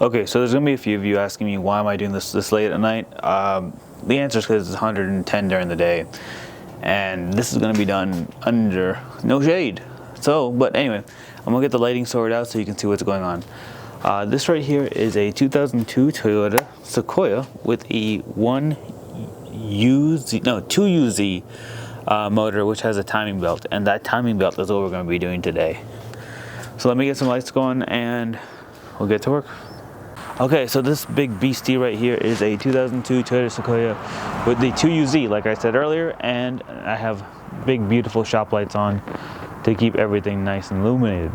Okay, so there's gonna be a few of you asking me why am I doing this late at night. The answer is because it's 110 during the day, and this is gonna be done under no shade. So, but anyway, I'm gonna get the lighting sorted out so you can see what's going on. This right here is a 2002 Toyota Sequoia with a 2UZ motor, which has a timing belt, and that timing belt is what we're going to be doing today. So let me get some lights going and we'll get to work. Okay, so this big beastie right here is a 2002 Toyota Sequoia with the 2UZ, like I said earlier, and I have big beautiful shop lights on to keep everything nice and illuminated.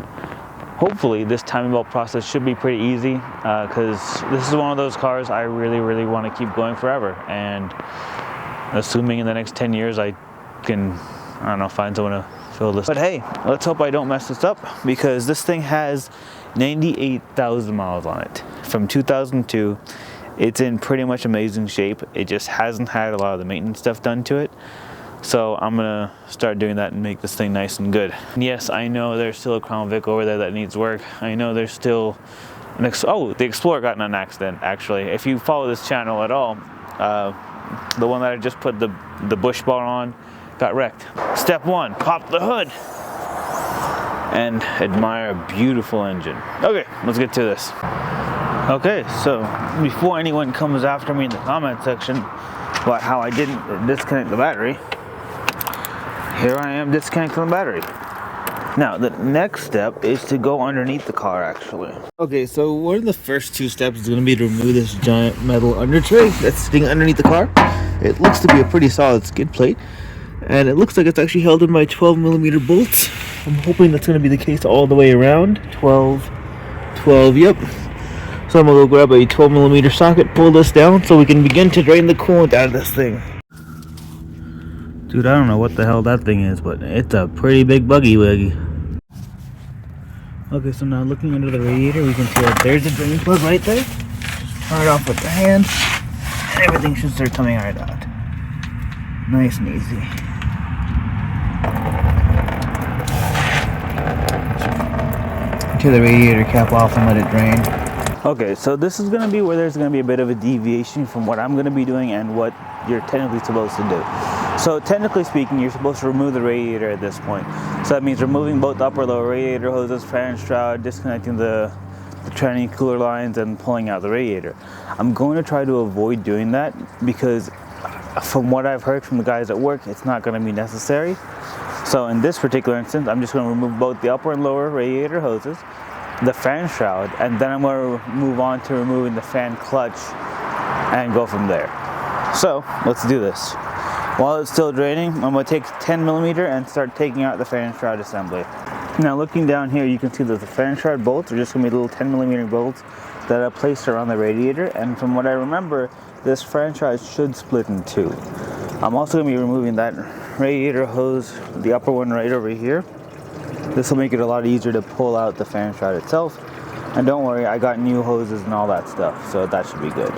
Hopefully this timing belt process should be pretty easy, because this is one of those cars I really want to keep going forever, and assuming in the next 10 years I can, I don't know, find someone to fill this. But hey, let's hope I don't mess this up, because this thing has 98,000 miles on it from 2002. It's in pretty much amazing shape. It just hasn't had a lot of the maintenance stuff done to it. So I'm gonna start doing that and make this thing nice and good. And yes, I know there's still a Crown Vic over there that needs work. I know there's still an the Explorer got in an accident, actually. If you follow this channel at all, the one that I just put the bush bar on got wrecked. Step one, pop the hood and admire a beautiful engine. Okay, let's get to this. Okay, so before anyone comes after me in the comment section about how I didn't disconnect the battery, here I am disconnecting the battery. Now, the next step is to go underneath the car, actually. Okay, so one of the first two steps is going to be to remove this giant metal under tray that's sitting underneath the car. It looks to be a pretty solid skid plate, and it looks like it's actually held in by 12mm bolts. I'm hoping that's going to be the case all the way around. 12, yep. So I'm going to go grab a 12mm socket, pull this down so we can begin to drain the coolant out of this thing. Dude, I don't know what the hell that thing is, but it's a pretty big buggy wig. Okay, so now looking under the radiator, we can see that there's a drain plug right there. Just turn it off with the hand, and everything should start coming right out. Nice and easy. Take the radiator cap off and let it drain. Okay, so this is going to be where there's going to be a bit of a deviation from what I'm going to be doing and what you're technically supposed to do. So technically speaking, you're supposed to remove the radiator at this point. So that means removing both upper and lower radiator hoses, fan shroud, disconnecting the tranny cooler lines, and pulling out the radiator. I'm going to try to avoid doing that because from what I've heard from the guys at work, it's not going to be necessary. So in this particular instance, I'm just going to remove both the upper and lower radiator hoses, the fan shroud, and then I'm going to move on to removing the fan clutch and go from there. So let's do this. While it's still draining, I'm going to take 10mm and start taking out the fan shroud assembly. Now looking down here, you can see that the fan shroud bolts are just going to be little 10mm bolts that are placed around the radiator, and from what I remember, this fan shroud should split in two. I'm also going to be removing that radiator hose, the upper one right over here. This will make it a lot easier to pull out the fan shroud itself. And don't worry, I got new hoses and all that stuff, so that should be good.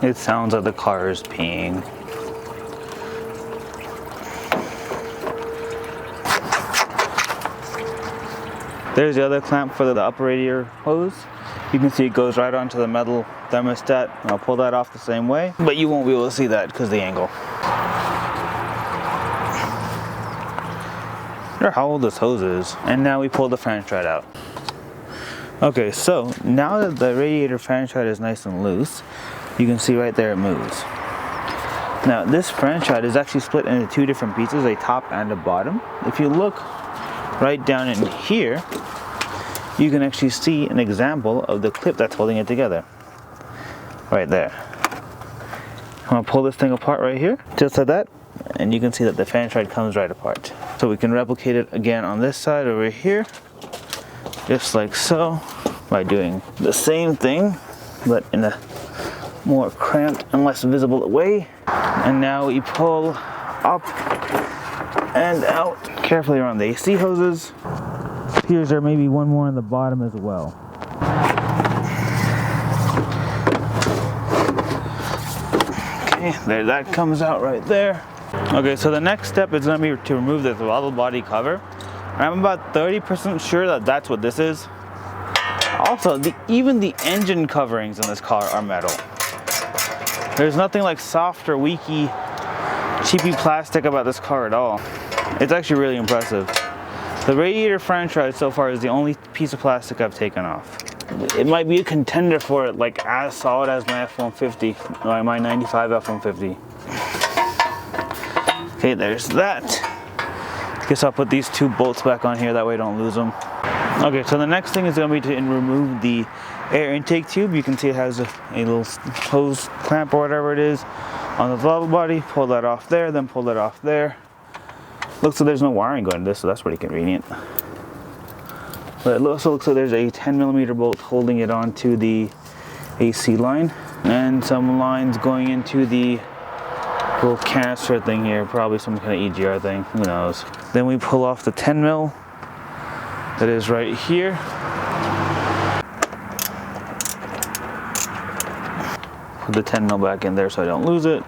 It sounds like the car is peeing. There's the other clamp for the upper radiator hose. You can see it goes right onto the metal thermostat. I'll pull that off the same way, but you won't be able to see that because of the angle. I wonder how old this hose is. And now we pull the fan shroud out. Okay, so now that the radiator fan shroud is nice and loose, you can see right there it moves. Now this fan shroud is actually split into two different pieces, a top and a bottom. If you look right down in here, you can actually see an example of the clip that's holding it together. Right there. I'm going to pull this thing apart right here, just like that, and you can see that the fan shroud comes right apart. So we can replicate it again on this side over here, just like so, by doing the same thing, but in a more cramped and less visible way. And now we pull up and out carefully around the AC hoses. Here's there maybe one more on the bottom as well. Okay, there, that comes out right there. Okay, so the next step is going to be to remove the throttle body cover. And I'm about 30% sure that that's what this is. Also, even the engine coverings in this car are metal. There's nothing like soft or weaky, cheapy plastic about this car at all. It's actually really impressive. The radiator franchise so far is the only piece of plastic I've taken off. It might be a contender for it, like as solid as my F-150, or my 95 F-150. Okay, there's that. Guess I'll put these two bolts back on here, that way I don't lose them. Okay, so the next thing is going to be to remove the air intake tube. You can see it has a little hose clamp or whatever it is on the throttle body. Pull that off there, then pull that off there. Looks like there's no wiring going to this, so that's pretty convenient. But it also looks like there's a 10mm bolt holding it onto the AC line, and some lines going into the little canister thing here, probably some kind of EGR thing, who knows. Then we pull off the 10mm that is right here. Put the 10mm back in there so I don't lose it.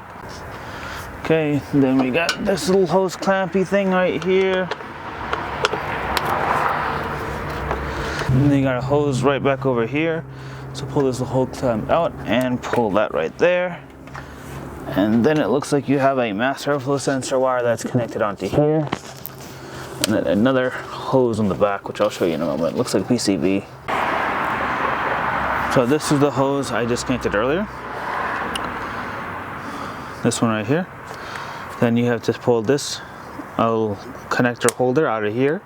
Okay, then we got this little hose clampy thing right here. And then you got a hose right back over here. So pull this little hose clamp out and pull that right there. And then it looks like you have a master airflow sensor wire that's connected onto here. And then another hose on the back, which I'll show you in a moment. It looks like PCB. So this is the hose I just connected earlier. This one right here. Then you have to pull this little connector holder out of here,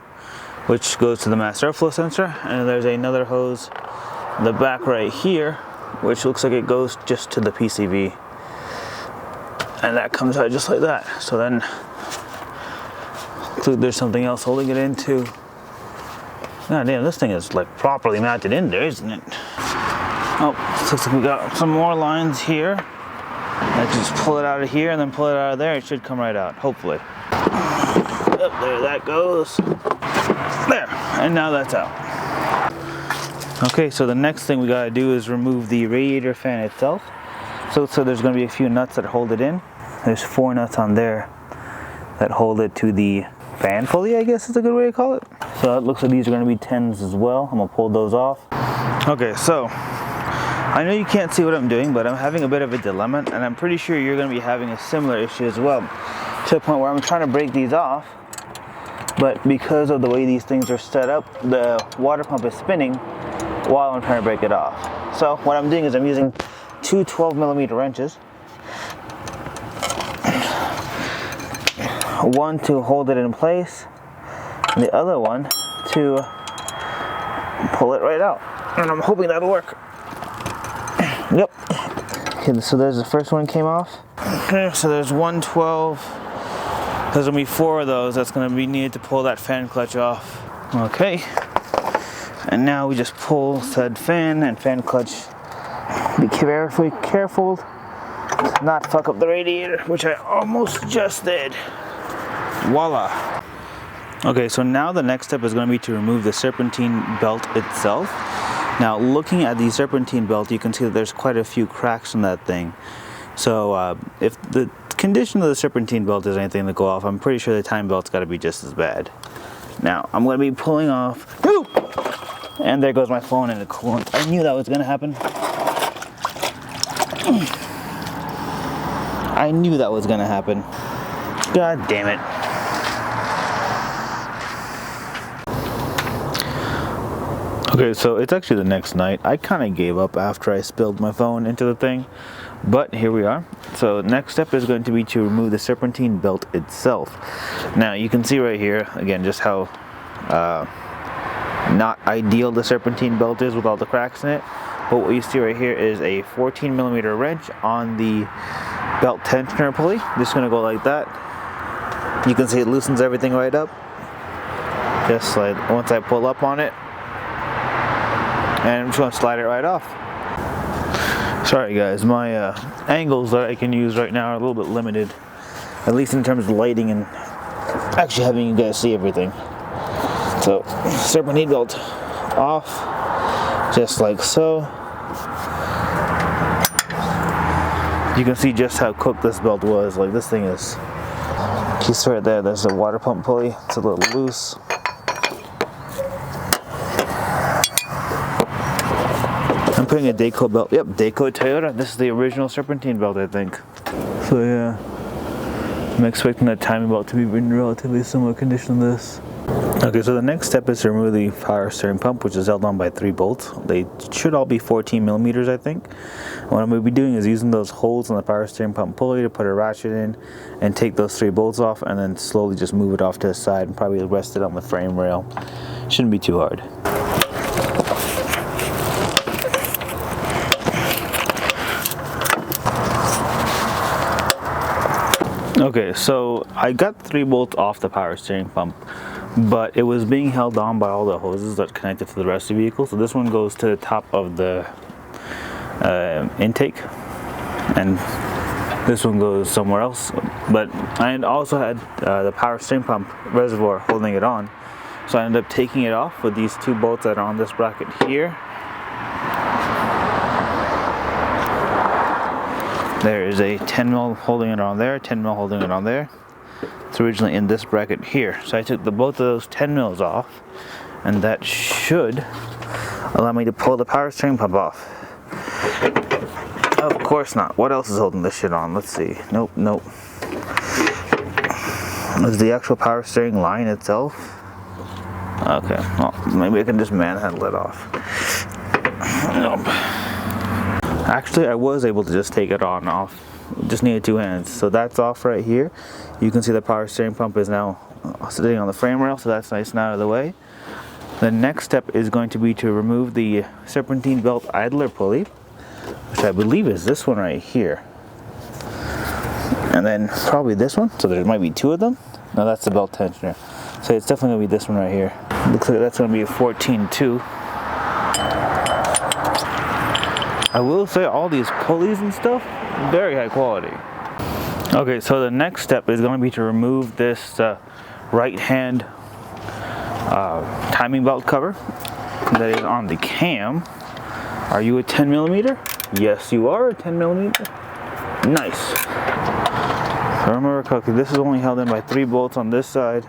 which goes to the master airflow sensor. And there's another hose in the back right here, which looks like it goes just to the PCB. And that comes out just like that. So then there's something else holding it into. God damn, this thing is like properly mounted in there, isn't it? Oh, looks like we got some more lines here. I just pull it out of here and then pull it out of there. It should come right out, hopefully. Oh, there that goes. There, and now that's out. Okay, so the next thing we gotta do is remove the radiator fan itself. So there's gonna be a few nuts that hold it in. There's 4 nuts on there that hold it to the fan pulley, I guess is a good way to call it. So it looks like these are gonna be 10s as well. I'm gonna pull those off. Okay, so I know you can't see what I'm doing, but I'm having a bit of a dilemma, and I'm pretty sure you're gonna be having a similar issue as well. To the point where I'm trying to break these off, but because of the way these things are set up, the water pump is spinning while I'm trying to break it off. So what I'm doing is I'm using 2 12mm wrenches. One to hold it in place, and the other one to pull it right out. And I'm hoping that'll work. Yep. Okay, so there's the first one came off. Okay, so there's 1 12. There's gonna be 4 of those that's gonna be needed to pull that fan clutch off. Okay. And now we just pull said fan and fan clutch. Be very careful to not fuck up the radiator, which I almost just did. Voila. Okay, so now the next step is going to be to remove the serpentine belt itself. Now, looking at the serpentine belt, you can see that there's quite a few cracks in that thing. So if the condition of the serpentine belt is anything to go off, I'm pretty sure the time belt's got to be just as bad. Now, I'm going to be pulling off. Woo! And there goes my phone in the coolant. I knew that was going to happen. I knew that was going to happen. God damn it. Okay, so it's actually the next night. I kind of gave up after I spilled my phone into the thing, but here we are. So next step is going to be to remove the serpentine belt itself. Now you can see right here, again, just how not ideal the serpentine belt is with all the cracks in it. But what you see right here is a 14mm wrench on the belt tensioner pulley. Just gonna go like that. You can see it loosens everything right up. Just like once I pull up on it. And I'm just going to slide it right off. Sorry guys, my angles that I can use right now are a little bit limited. At least in terms of lighting and actually having you guys see everything. So, serpentine belt off, just like so. You can see just how cooked this belt was. Like this thing is, you see right there, there's a water pump pulley. It's a little loose. I'm putting a Dayco belt. Yep, Dayco Toyota. This is the original serpentine belt, I think. So yeah, I'm expecting that timing belt to be in relatively similar condition to this. Okay, so the next step is to remove the power steering pump, which is held on by 3 bolts. They should all be 14 millimeters, I think. What I'm going to be doing is using those holes on the power steering pump pulley to put a ratchet in and take those 3 bolts off, and then slowly just move it off to the side and probably rest it on the frame rail. Shouldn't be too hard. Okay, so I got 3 bolts off the power steering pump, but it was being held on by all the hoses that connected to the rest of the vehicle. So this one goes to the top of the intake, and this one goes somewhere else. But I also had the power steering pump reservoir holding it on, so I ended up taking it off with these 2 bolts that are on this bracket here. There is a 10 mil holding it on there, 10 mil holding it on there. It's originally in this bracket here. So I took both of those 10 mils off, and that should allow me to pull the power steering pump off. Of course not. What else is holding this shit on? Let's see. Nope, nope. Is the actual power steering line itself? Okay, well, maybe I can just manhandle it off. Nope. Actually, I was able to just take it on and off. Just needed 2 hands. So that's off right here. You can see the power steering pump is now sitting on the frame rail, so that's nice and out of the way. The next step is going to be to remove the serpentine belt idler pulley, which I believe is this one right here. And then probably this one, so there might be 2 of them. No, that's the belt tensioner. So it's definitely going to be this one right here. Looks like that's going to be a 14-2. I will say all these pulleys and stuff, very high quality. Okay, so the next step is going to be to remove this right hand timing belt cover that is on the cam. Are you a 10 millimeter? Yes, you are a 10 millimeter. Nice. If I remember correctly, this is only held in by 3 bolts on this side.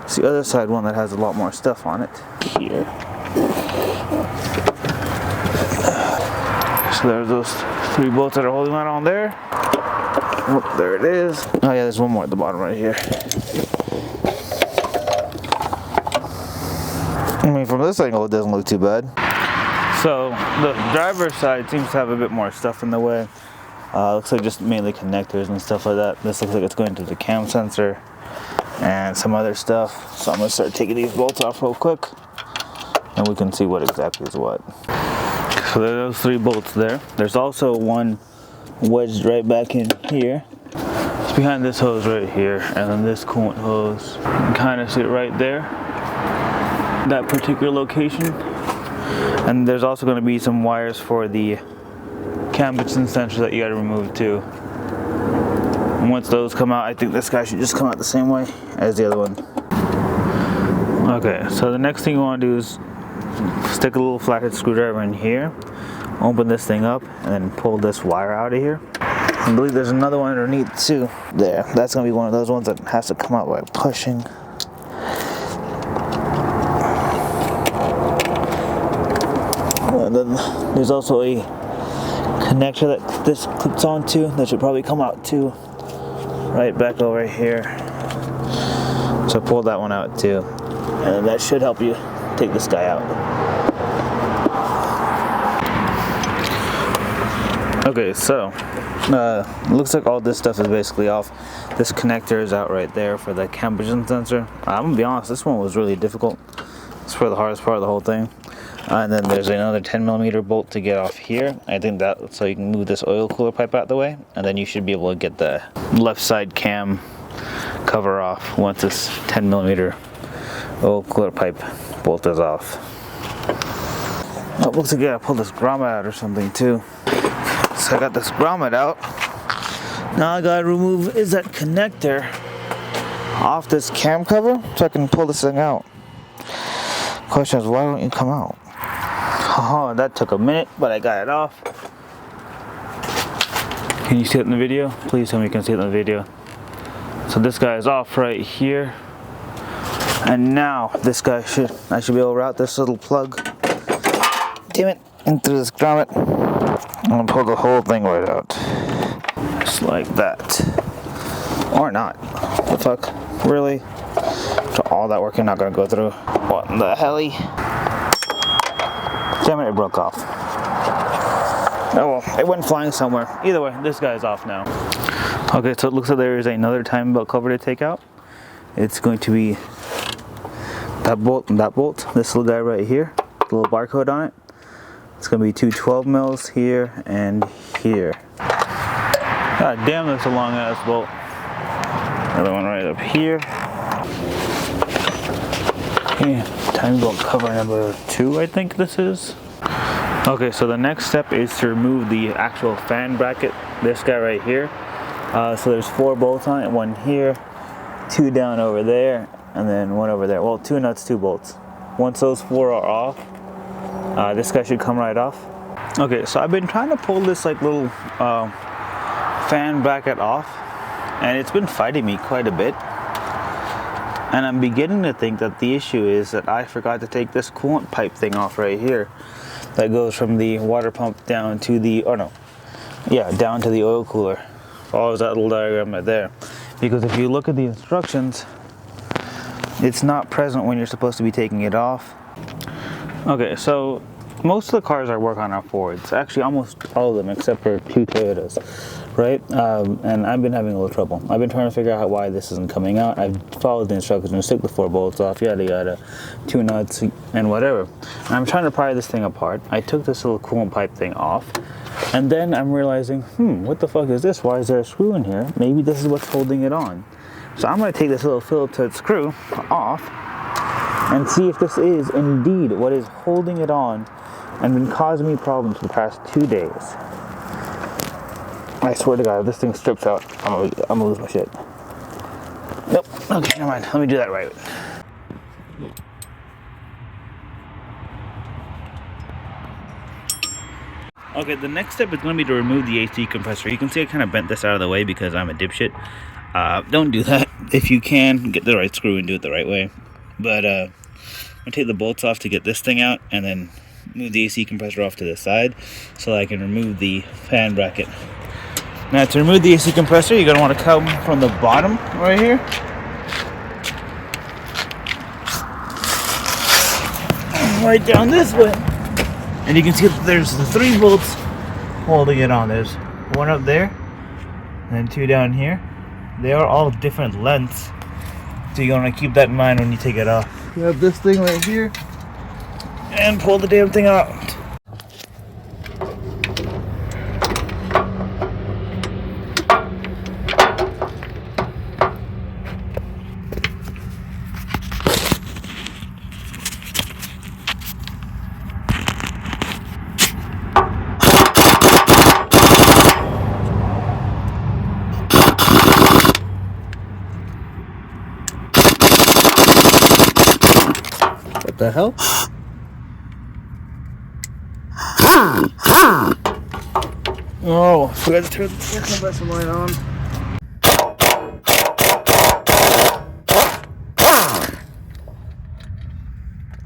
It's the other side one that has a lot more stuff on it here. So there's those 3 bolts that are holding that on there. Oh, there it is. Oh yeah, there's one more at the bottom right here. I mean, from this angle, it doesn't look too bad. So the driver's side seems to have a bit more stuff in the way. Looks like just mainly connectors and stuff like that. This looks like it's going to the cam sensor and some other stuff. So I'm gonna start taking these bolts off real quick, and we can see what exactly is what. So there are those 3 bolts there. There's also one wedged right back in here. It's behind this hose right here, and then this coolant hose. You can kind of see it right there, that particular location. And there's also going to be some wires for the cam piston sensor that you got to remove too. And once those come out, I think this guy should just come out the same way as the other one. Okay, so the next thing you want to do is stick a little flathead screwdriver in here, open this thing up, and then pull this wire out of here. I believe there's another one underneath too. There, that's gonna be one of those ones that has to come out by pushing. And then there's also a connector that this clips onto that should probably come out too, right back over here. So pull that one out too, and that should help you take this guy out. Okay, so looks like all this stuff is basically off. This connector is out right there for the cam vision sensor. I'm gonna be honest, this one was really difficult. It's for the hardest part of the whole thing. And then there's another 10 millimeter bolt to get off here. I think that so you can move this oil cooler pipe out the way, and then you should be able to get the left side cam cover off once this 10 millimeter oil cooler pipe bolt is off. Oh, it looks like I gotta pull this grommet out or something too. So I got this grommet out. Now I gotta remove that connector off this cam cover so I can pull this thing out. Question is, why don't you come out? Oh, that took a minute, but I got it off. Can you see it in the video? Please tell me you can see it in the video. So this guy is off right here. And now this guy I should be able to route this little plug. Damn it. into this grommet. I'm gonna pull the whole thing right out. Just like that. Or not. The fuck? Really? After all that work, you're not gonna go through. What in the helly? Damn it, it broke off. Oh well, it went flying somewhere. Either way, this guy's off now. Okay, so it looks like there is another timing belt cover to take out. It's going to be that bolt and that bolt. This little guy right here, the little barcode on it. It's going to be two 12 mils here and here. God damn, that's a long ass bolt. Another one right up here. Okay, timing belt cover number 2, I think this is. Okay, so the next step is to remove the actual fan bracket, this guy right here. So there's 4 bolts on it, one here, 2 down over there, and then 1 over there. Well, 2 nuts, 2 bolts. Once those 4 are off, this guy should come right off. Okay, so I've been trying to pull this like little fan bracket off, and it's been fighting me quite a bit. And I'm beginning to think that the issue is that I forgot to take this coolant pipe thing off right here. That goes from the water pump down to the, down to the oil cooler. Follows that little diagram right there. Because if you look at the instructions, it's not present when you're supposed to be taking it off. Okay, so most of the cars I work on are Fords. Actually, almost all of them except for 2 Toyotas, right? And I've been having a little trouble. I've been trying to figure out why this isn't coming out. I've followed the instructions, took the 4 bolts off, yada yada, 2 nuts and whatever. And I'm trying to pry this thing apart. I took this little coolant pipe thing off, and then I'm realizing, what the fuck is this? Why is there a screw in here? Maybe this is what's holding it on. So I'm going to take this little Phillips head screw off and see if this is indeed what is holding it on and been causing me problems for the past 2 days. I swear to God, if this thing strips out, I'm gonna lose my shit. Nope. Okay, never mind. Let me do that right. Okay, the next step is going to be to remove the AC compressor. You can see I kind of bent this out of the way because I'm a dipshit. Don't do that. If you can, get the right screw and do it the right way. But I'm going to take the bolts off to get this thing out, and then move the AC compressor off to the side so that I can remove the fan bracket. Now to remove the AC compressor, you're going to want to come from the bottom right here. Right down this way. And you can see that there's the 3 bolts holding it on. There's 1 up there, and then 2 down here. They are all different lengths, so you want to keep that in mind when you take it off. You have this thing right here, and pull the damn thing out. What the hell? Oh, forgot to turn the air compressor light on.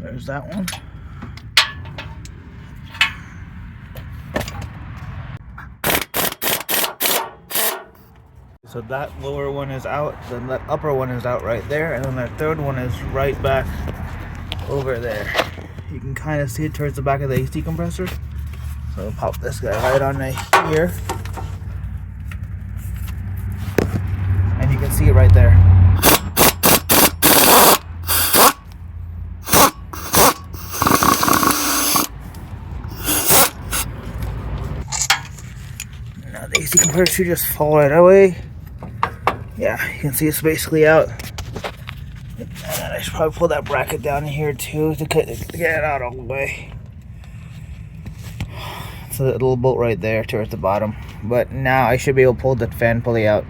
There's that one. So that lower one is out, then that upper one is out right there, and then that third one is right back over there. You can kind of see it towards the back of the AC compressor. So I'll pop this guy right on here, and you can see it right there. Now the AC compressor should just fall right away. Yeah, you can see it's basically out. And then I should probably pull that bracket down in here too to get it out all the way. So that little bolt right there towards the bottom. But now I should be able to pull the fan pulley out.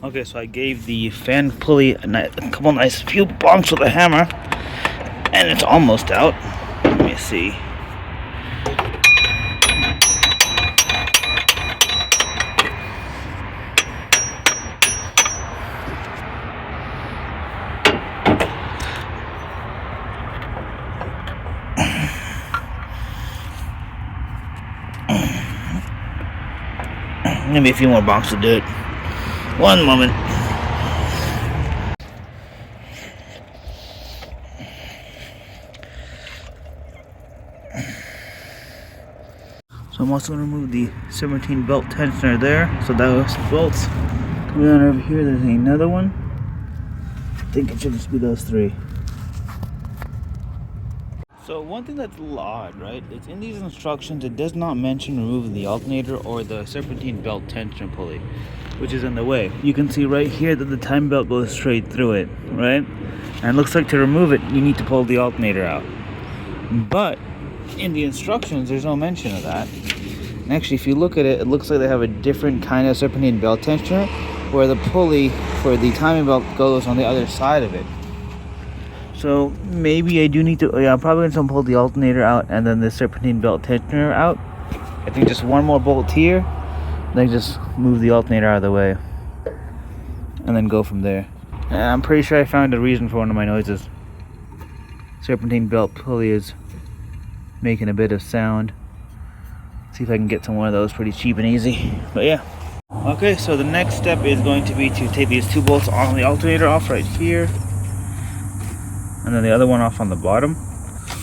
Okay, so I gave the fan pulley a couple nice few bonks with a hammer, and it's almost out. Let me see. Maybe a few more bonks to do it. One moment. So I'm also going to remove the serpentine belt tensioner there. So that was the bolts. Coming on over here, there's another one. I think it should just be those three. So one thing that's a little odd, right? It's in these instructions, it does not mention removing the alternator or the serpentine belt tensioner pulley, which is in the way. You can see right here that the timing belt goes straight through it, right? And it looks like to remove it, you need to pull the alternator out. But in the instructions, there's no mention of that. And actually, if you look at it, it looks like they have a different kind of serpentine belt tensioner, where the pulley for the timing belt goes on the other side of it. So maybe I do need to, I'm probably going to pull the alternator out and then the serpentine belt tensioner out. I think just one more bolt here, then just move the alternator out of the way and then go from there. And I'm pretty sure I found a reason for one of my noises. Serpentine belt pulley is making a bit of sound. See if I can get some more of those pretty cheap and easy. But yeah. Okay, so the next step is going to be to take these two bolts on the alternator off right here. And then the other one off on the bottom,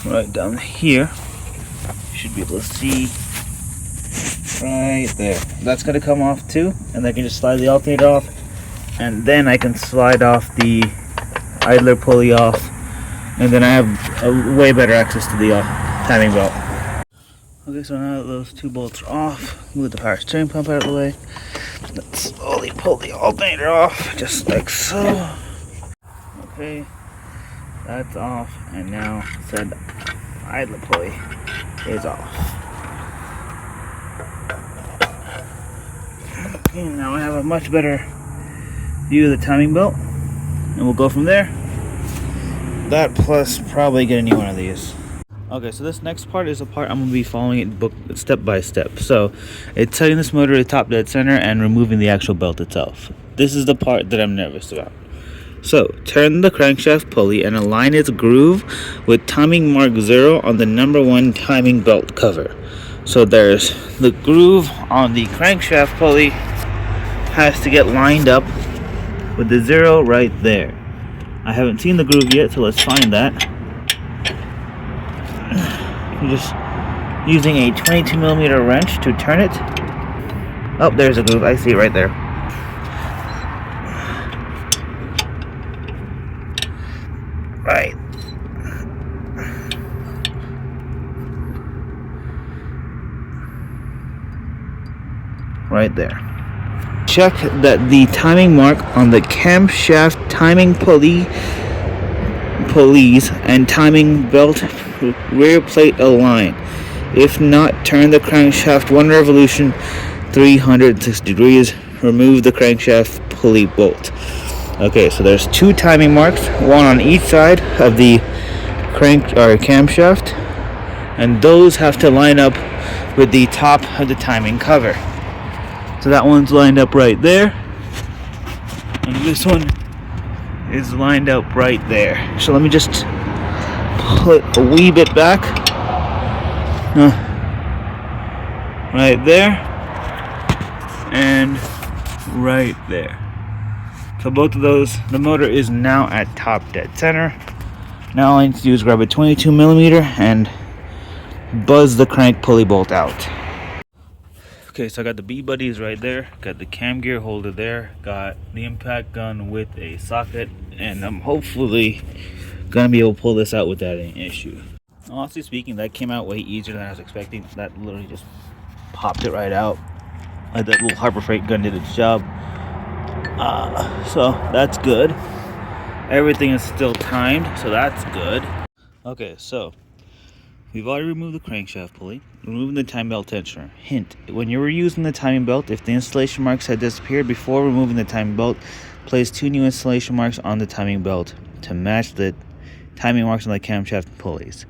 right down here. You should be able to see right there. That's going to come off too, and I can just slide the alternator off, and then I can slide off the idler pulley off, and then I have a way better access to the timing belt. Okay, so now that those two bolts are off, move the power steering pump out of the way. Let's slowly pull the alternator off, just like so. Okay. That's off, and now said idler pulley is off. Okay, now I have a much better view of the timing belt, and we'll go from there. That plus probably get a new one of these. Okay, so this next part is a part I'm going to be following it book step by step. So it's setting this motor to top dead center and removing the actual belt itself. This is the part that I'm nervous about. So, turn the crankshaft pulley and align its groove with timing mark 0 on the number 1 timing belt cover. So there's the groove on the crankshaft pulley has to get lined up with the 0 right there. I haven't seen the groove yet, so let's find that. I'm just using a 22mm wrench to turn it. Oh, there's a groove. I see it right there. Right. Right there. Check that the timing mark on the camshaft timing pulleys and timing belt rear plate align. If not, turn the crankshaft 1 revolution 360 degrees. Remove the crankshaft pulley bolt. Okay, so there's 2 timing marks, one on each side of the camshaft, and those have to line up with the top of the timing cover. So that one's lined up right there, and this one is lined up right there. So let me just put a wee bit back, right there, and right there. So both of those, the motor is now at top dead center. Now all I need to do is grab a 22mm and buzz the crank pulley bolt out. Okay, so I got the B buddies right there, got the cam gear holder there, got the impact gun with a socket, and I'm hopefully gonna be able to pull this out without any issue. Honestly speaking, that came out way easier than I was expecting. That literally just popped it right out. Like that little Harbor Freight gun did its job. So that's good. Everything is still timed, so that's good. Okay, so we've already removed the crankshaft pulley, removing the timing belt tensioner. Hint, when you were using the timing belt, if the installation marks had disappeared before removing the timing belt, place 2 new installation marks on the timing belt to match the timing marks on the camshaft pulleys.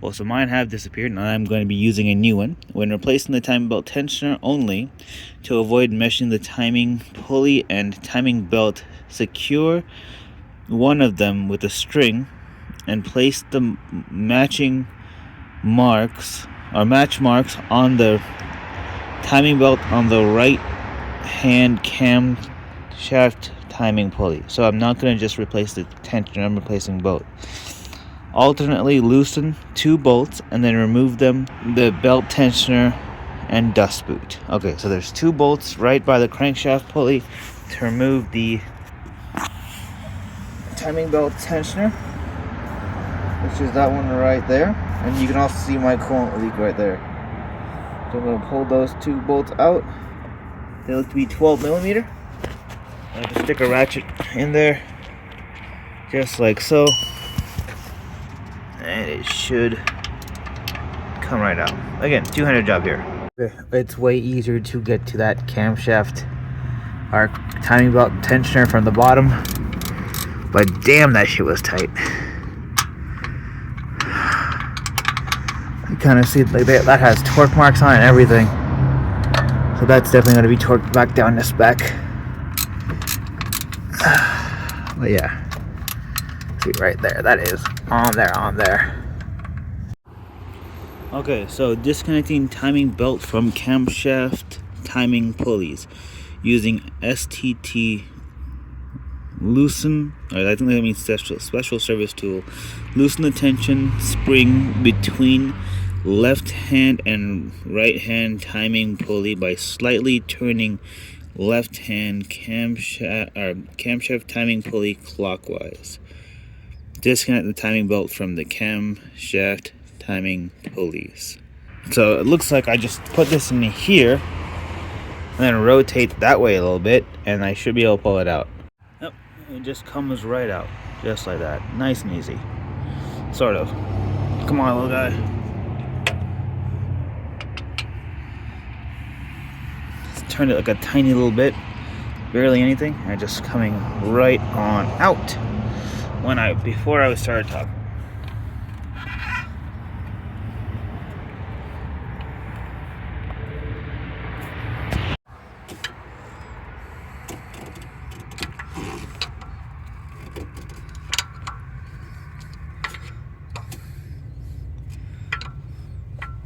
Well, so mine have disappeared, and I'm going to be using a new one. When replacing the timing belt tensioner only, to avoid meshing the timing pulley and timing belt, secure one of them with a string and place the matching marks or match marks on the timing belt on the right hand camshaft timing pulley. So I'm not going to just replace the tensioner, I'm replacing both. Alternately loosen 2 bolts and then remove them, the belt tensioner and dust boot. Okay, so there's 2 bolts right by the crankshaft pulley to remove the timing belt tensioner, which is that one right there. And you can also see my coolant leak right there. So I'm going to pull those 2 bolts out. They look to be 12mm. I just stick a ratchet in there, just like so. And it should come right out. Again, 200 job here. Okay, it's way easier to get to that camshaft or timing belt tensioner from the bottom, but damn, that shit was tight. You kind of see like that has torque marks on it and everything, so that's definitely going to be torqued back down to spec. But yeah, see right there, that is on there. Okay, so disconnecting timing belt from camshaft timing pulleys using STT loosen, or I think that means special service tool. Loosen the tension spring between left hand and right hand timing pulley by slightly turning left hand camshaft timing pulley clockwise. Disconnect the timing belt from the camshaft timing pulleys. So it looks like I just put this in here and then rotate that way a little bit, and I should be able to pull it out. Yep, it just comes right out, just like that. Nice and easy. Sort of. Come on, little guy. Just turn it like a tiny little bit, barely anything, and just coming right on out before I started talking.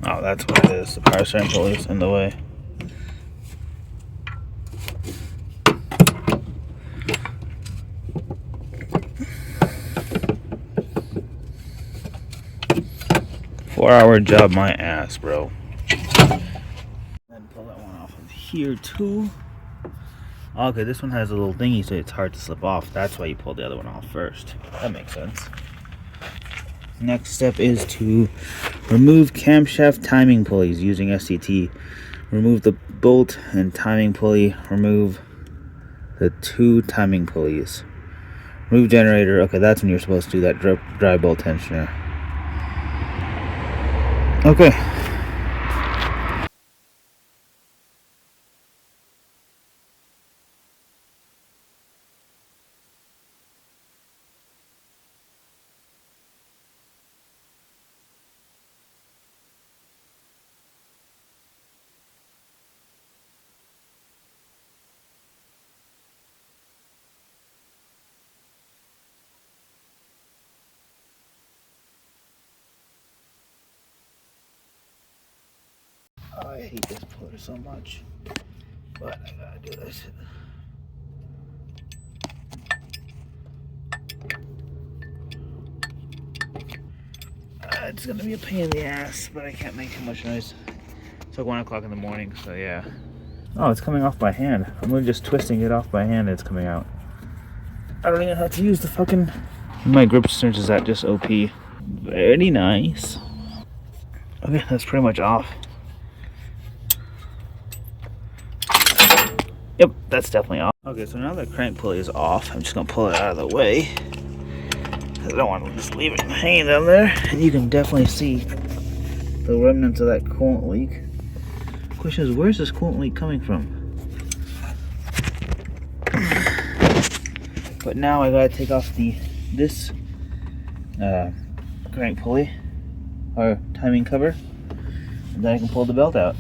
Oh, that's what it is. The power steering pulley is in the way. Four-hour job, my ass, bro. Then pull that one off of here too. Okay, this one has a little thingy, so it's hard to slip off. That's why you pull the other one off first. That makes sense. Next step is to remove camshaft timing pulleys using STT. Remove the bolt and timing pulley. Remove the 2 timing pulleys. Remove generator. Okay, that's when you're supposed to do that dry bolt tensioner. Okay. Oh, I hate this puller so much, but I gotta do this. It's gonna be a pain in the ass, but I can't make too much noise. It's like 1 o'clock in the morning, so yeah. Oh, it's coming off by hand. I'm really just twisting it off by hand and it's coming out. I don't even have to use the fucking... My grip strength is at just OP. Very nice. Okay, that's pretty much off. Yep, that's definitely off. Okay, so now the crank pulley is off. I'm just gonna pull it out of the way, because I don't want to just leave it hanging down there. And you can definitely see the remnants of that coolant leak. Question is, where's this coolant leak coming from? But now I gotta take off this crank pulley or timing cover, and then I can pull the belt out.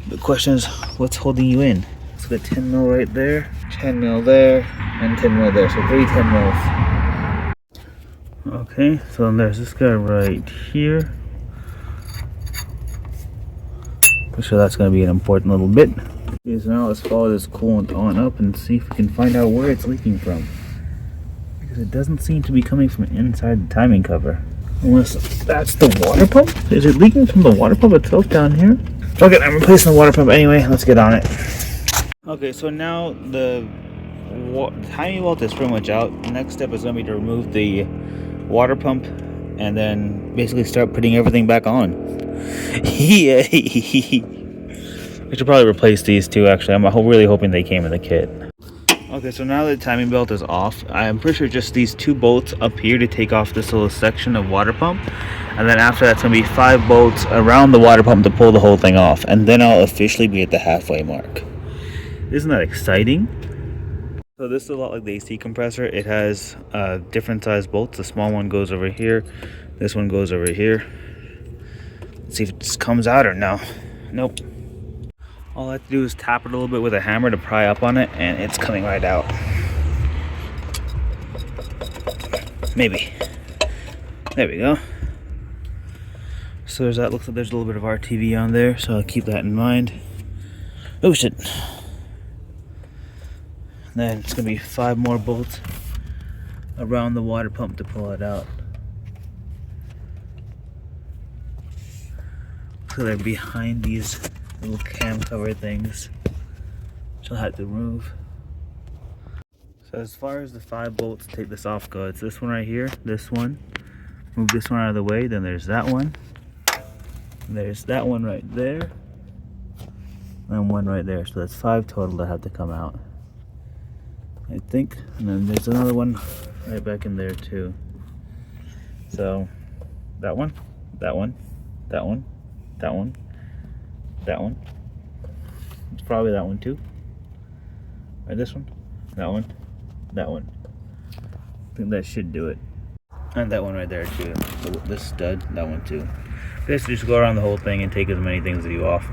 The question is, what's holding you in? Let's get 10 mil right there, 10 mil there, and 10 mil there. So 3 10 mils. Okay, so there's this guy right here. So that's going to be an important little bit. Okay, so now let's follow this coolant on up and see if we can find out where it's leaking from. Because it doesn't seem to be coming from inside the timing cover. Unless that's the water pump? Is it leaking from the water pump itself down here? Okay, I'm replacing the water pump anyway. Let's get on it. Okay, so now the timing belt is pretty much out. The next step is going to be to remove the water pump and then basically start putting everything back on. Yeah. I should probably replace these two actually. I'm really hoping they came in the kit. Okay, so now that the timing belt is off, I'm pretty sure just these 2 bolts up here to take off this little section of water pump. And then after that's going to be 5 bolts around the water pump to pull the whole thing off. And then I'll officially be at the halfway mark. Isn't that exciting? So this is a lot like the AC compressor. It has different size bolts. The small one goes over here. This one goes over here. Let's see if it just comes out or no. Nope. All I have to do is tap it a little bit with a hammer to pry up on it, and it's coming right out. Maybe. There we go. So there's that. Looks like there's a little bit of RTV on there, so I'll keep that in mind. Oh shit. Then it's gonna be 5 more bolts around the water pump to pull it out. So they're behind these little cam cover things, which I'll have to remove. So as far as the 5 bolts to take this off go, it's this one right here, this one. Move this one out of the way, then there's that one. There's that one right there. And one right there. So that's 5 total that have to come out, I think. And then there's another one right back in there too. So that one, that one, that one, that one, that one. It's probably that one too. Or this one, that one, that one. I think that should do it. And that one right there too. So this stud, that one too. Basically just go around the whole thing and take as many things as you off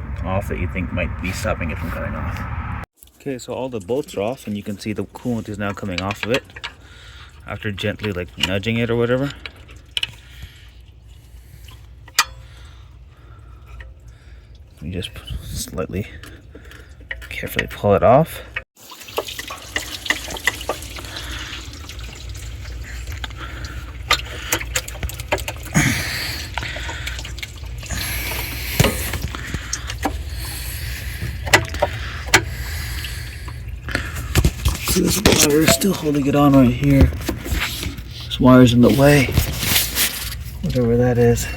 that you think might be stopping it from coming off. Okay, so all the bolts are off and you can see the coolant is now coming off of it after gently like nudging it or whatever. You just slightly carefully pull it off. See, this wire is still holding it on right here. This wire's in the way, whatever that is.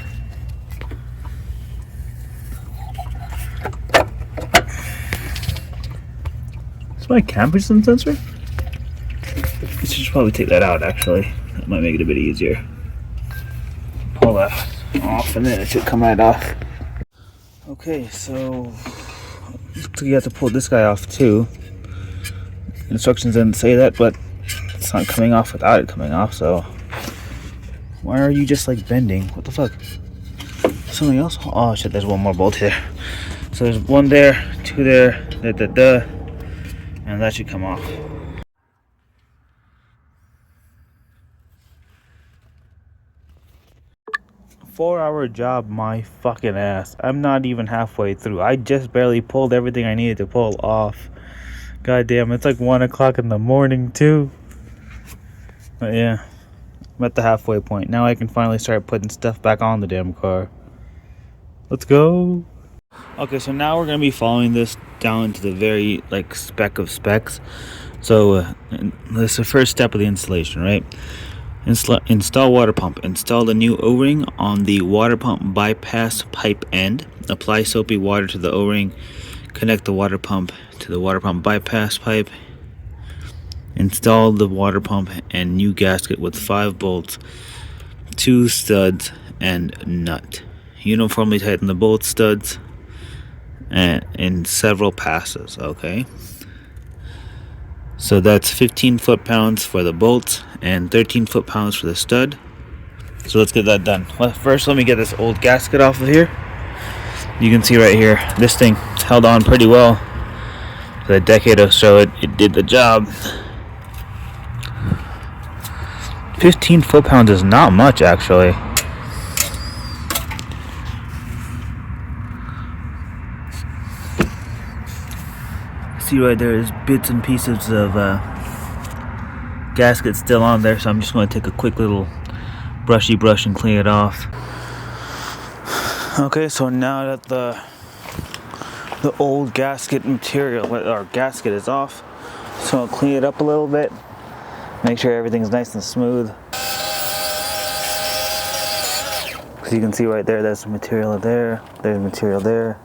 My cam-position sensor? I should probably take that out actually. That might make it a bit easier. Pull that off and then it should come right off. Okay, so you have to pull this guy off too. Instructions didn't say that, but it's not coming off without it coming off, so why are you just like bending? What the fuck? Something else? Oh shit, there's one more bolt here. So there's one there, 2 there, and that should come off. 4-hour job, my fucking ass. I'm not even halfway through. I just barely pulled everything I needed to pull off. God damn, it's like 1 o'clock in the morning too. But yeah, I'm at the halfway point. Now I can finally start putting stuff back on the damn car. Let's go. Okay, so now we're going to be following this down to the very like spec of specs. So this is the first step of the installation, right? Install water pump. Install the new O-ring on the water pump bypass pipe end. Apply soapy water to the O-ring. Connect the water pump to the water pump bypass pipe. Install the water pump and new gasket with 5 bolts, 2 studs, and nut. Uniformly tighten the bolt studs and in several passes. Okay, so that's 15 foot-pounds for the bolts and 13 foot-pounds for the stud. So let's get that done. Well, first let me get this old gasket off of here. You can see right here, this thing held on pretty well for a decade or so. It did the job. 15 foot-pounds is not much actually. see right there is bits and pieces of gasket still on there, so I'm just going to take a quick little brushy brush and clean it off. Okay, so now that the old gasket material or gasket is off, so I'll clean it up a little bit, make sure everything's nice and smooth. Because you can see right there, there's material there, there's material there.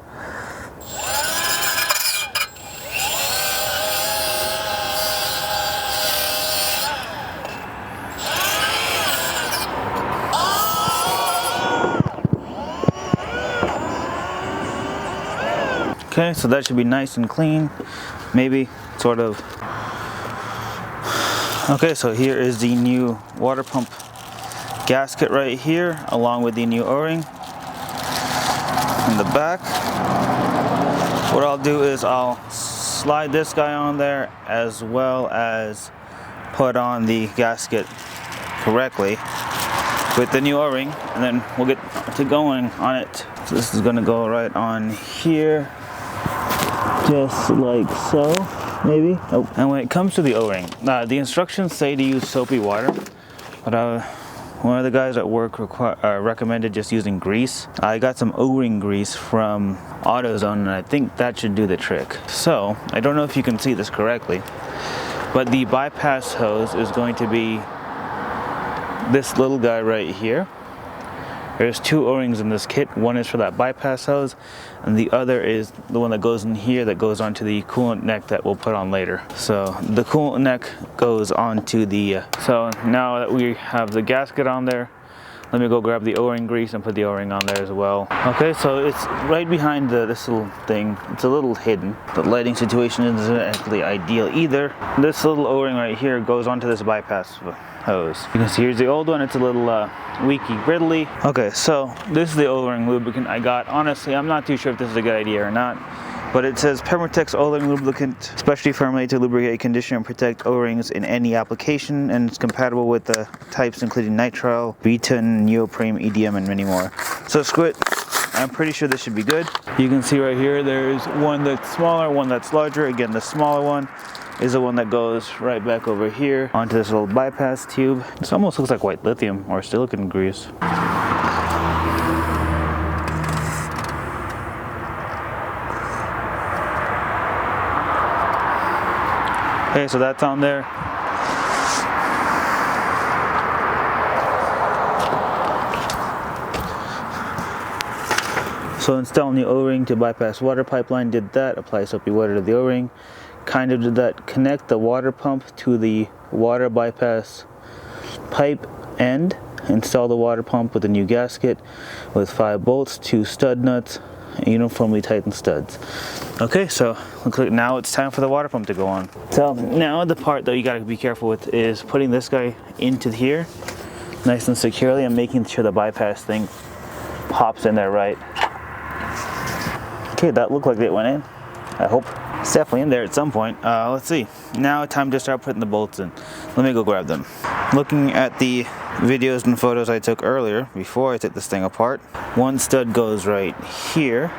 Okay, so that should be nice and clean, maybe, sort of. Okay, so here is the new water pump gasket right here, along with the new O-ring in the back. What I'll do is I'll slide this guy on there as well as put on the gasket correctly with the new O-ring, and then we'll get to going on it. So this is going to go right on here. Just like so, maybe. Oh. And when it comes to the O-ring, the instructions say to use soapy water, but one of the guys at work recommended just using grease. I got some O-ring grease from AutoZone, and I think that should do the trick. So, I don't know if you can see this correctly, but the bypass hose is going to be this little guy right here. There's two O-rings in this kit. One is for that bypass hose, and the other is the one that goes in here that goes onto the coolant neck that we'll put on later. So the coolant neck goes onto the... So now that we have the gasket on there, let me go grab the O-ring grease and put the O-ring on there as well. Okay, so it's right behind this little thing. It's a little hidden. The lighting situation isn't actually ideal either. This little O-ring right here goes onto this bypass hose. You can see here's the old one. It's a little leaky, griddly. Okay, so this is the O-ring lubricant I got. Honestly, I'm not too sure if this is a good idea or not, but it says Permatex O-ring lubricant, specially formulated to lubricate, condition, and protect O-rings in any application, and it's compatible with the types including nitrile, butane, neoprene, EDM, and many more. So screw it. I'm pretty sure this should be good. You can see right here, there's one that's smaller, one that's larger. Again, the smaller one is the one that goes right back over here onto this little bypass tube. This almost looks like white lithium or silicone grease. Okay, so that's on there. So installing the O-ring to bypass water pipeline, did that. Apply soapy water to the O-ring. Kind of did that. Connect the water pump to the water bypass pipe end. Install the water pump with a new gasket with 5 bolts, 2 stud nuts, and uniformly tightened studs. Okay, so looks like now it's time for the water pump to go on. So now the part that you gotta be careful with is putting this guy into here nice and securely and making sure the bypass thing pops in there right. Okay, that looked like it went in. I hope. It's definitely in there at some point. Let's see. Now time to start putting the bolts in. Let me go grab them. Looking at the videos and photos I took earlier, before I took this thing apart, one stud goes right here.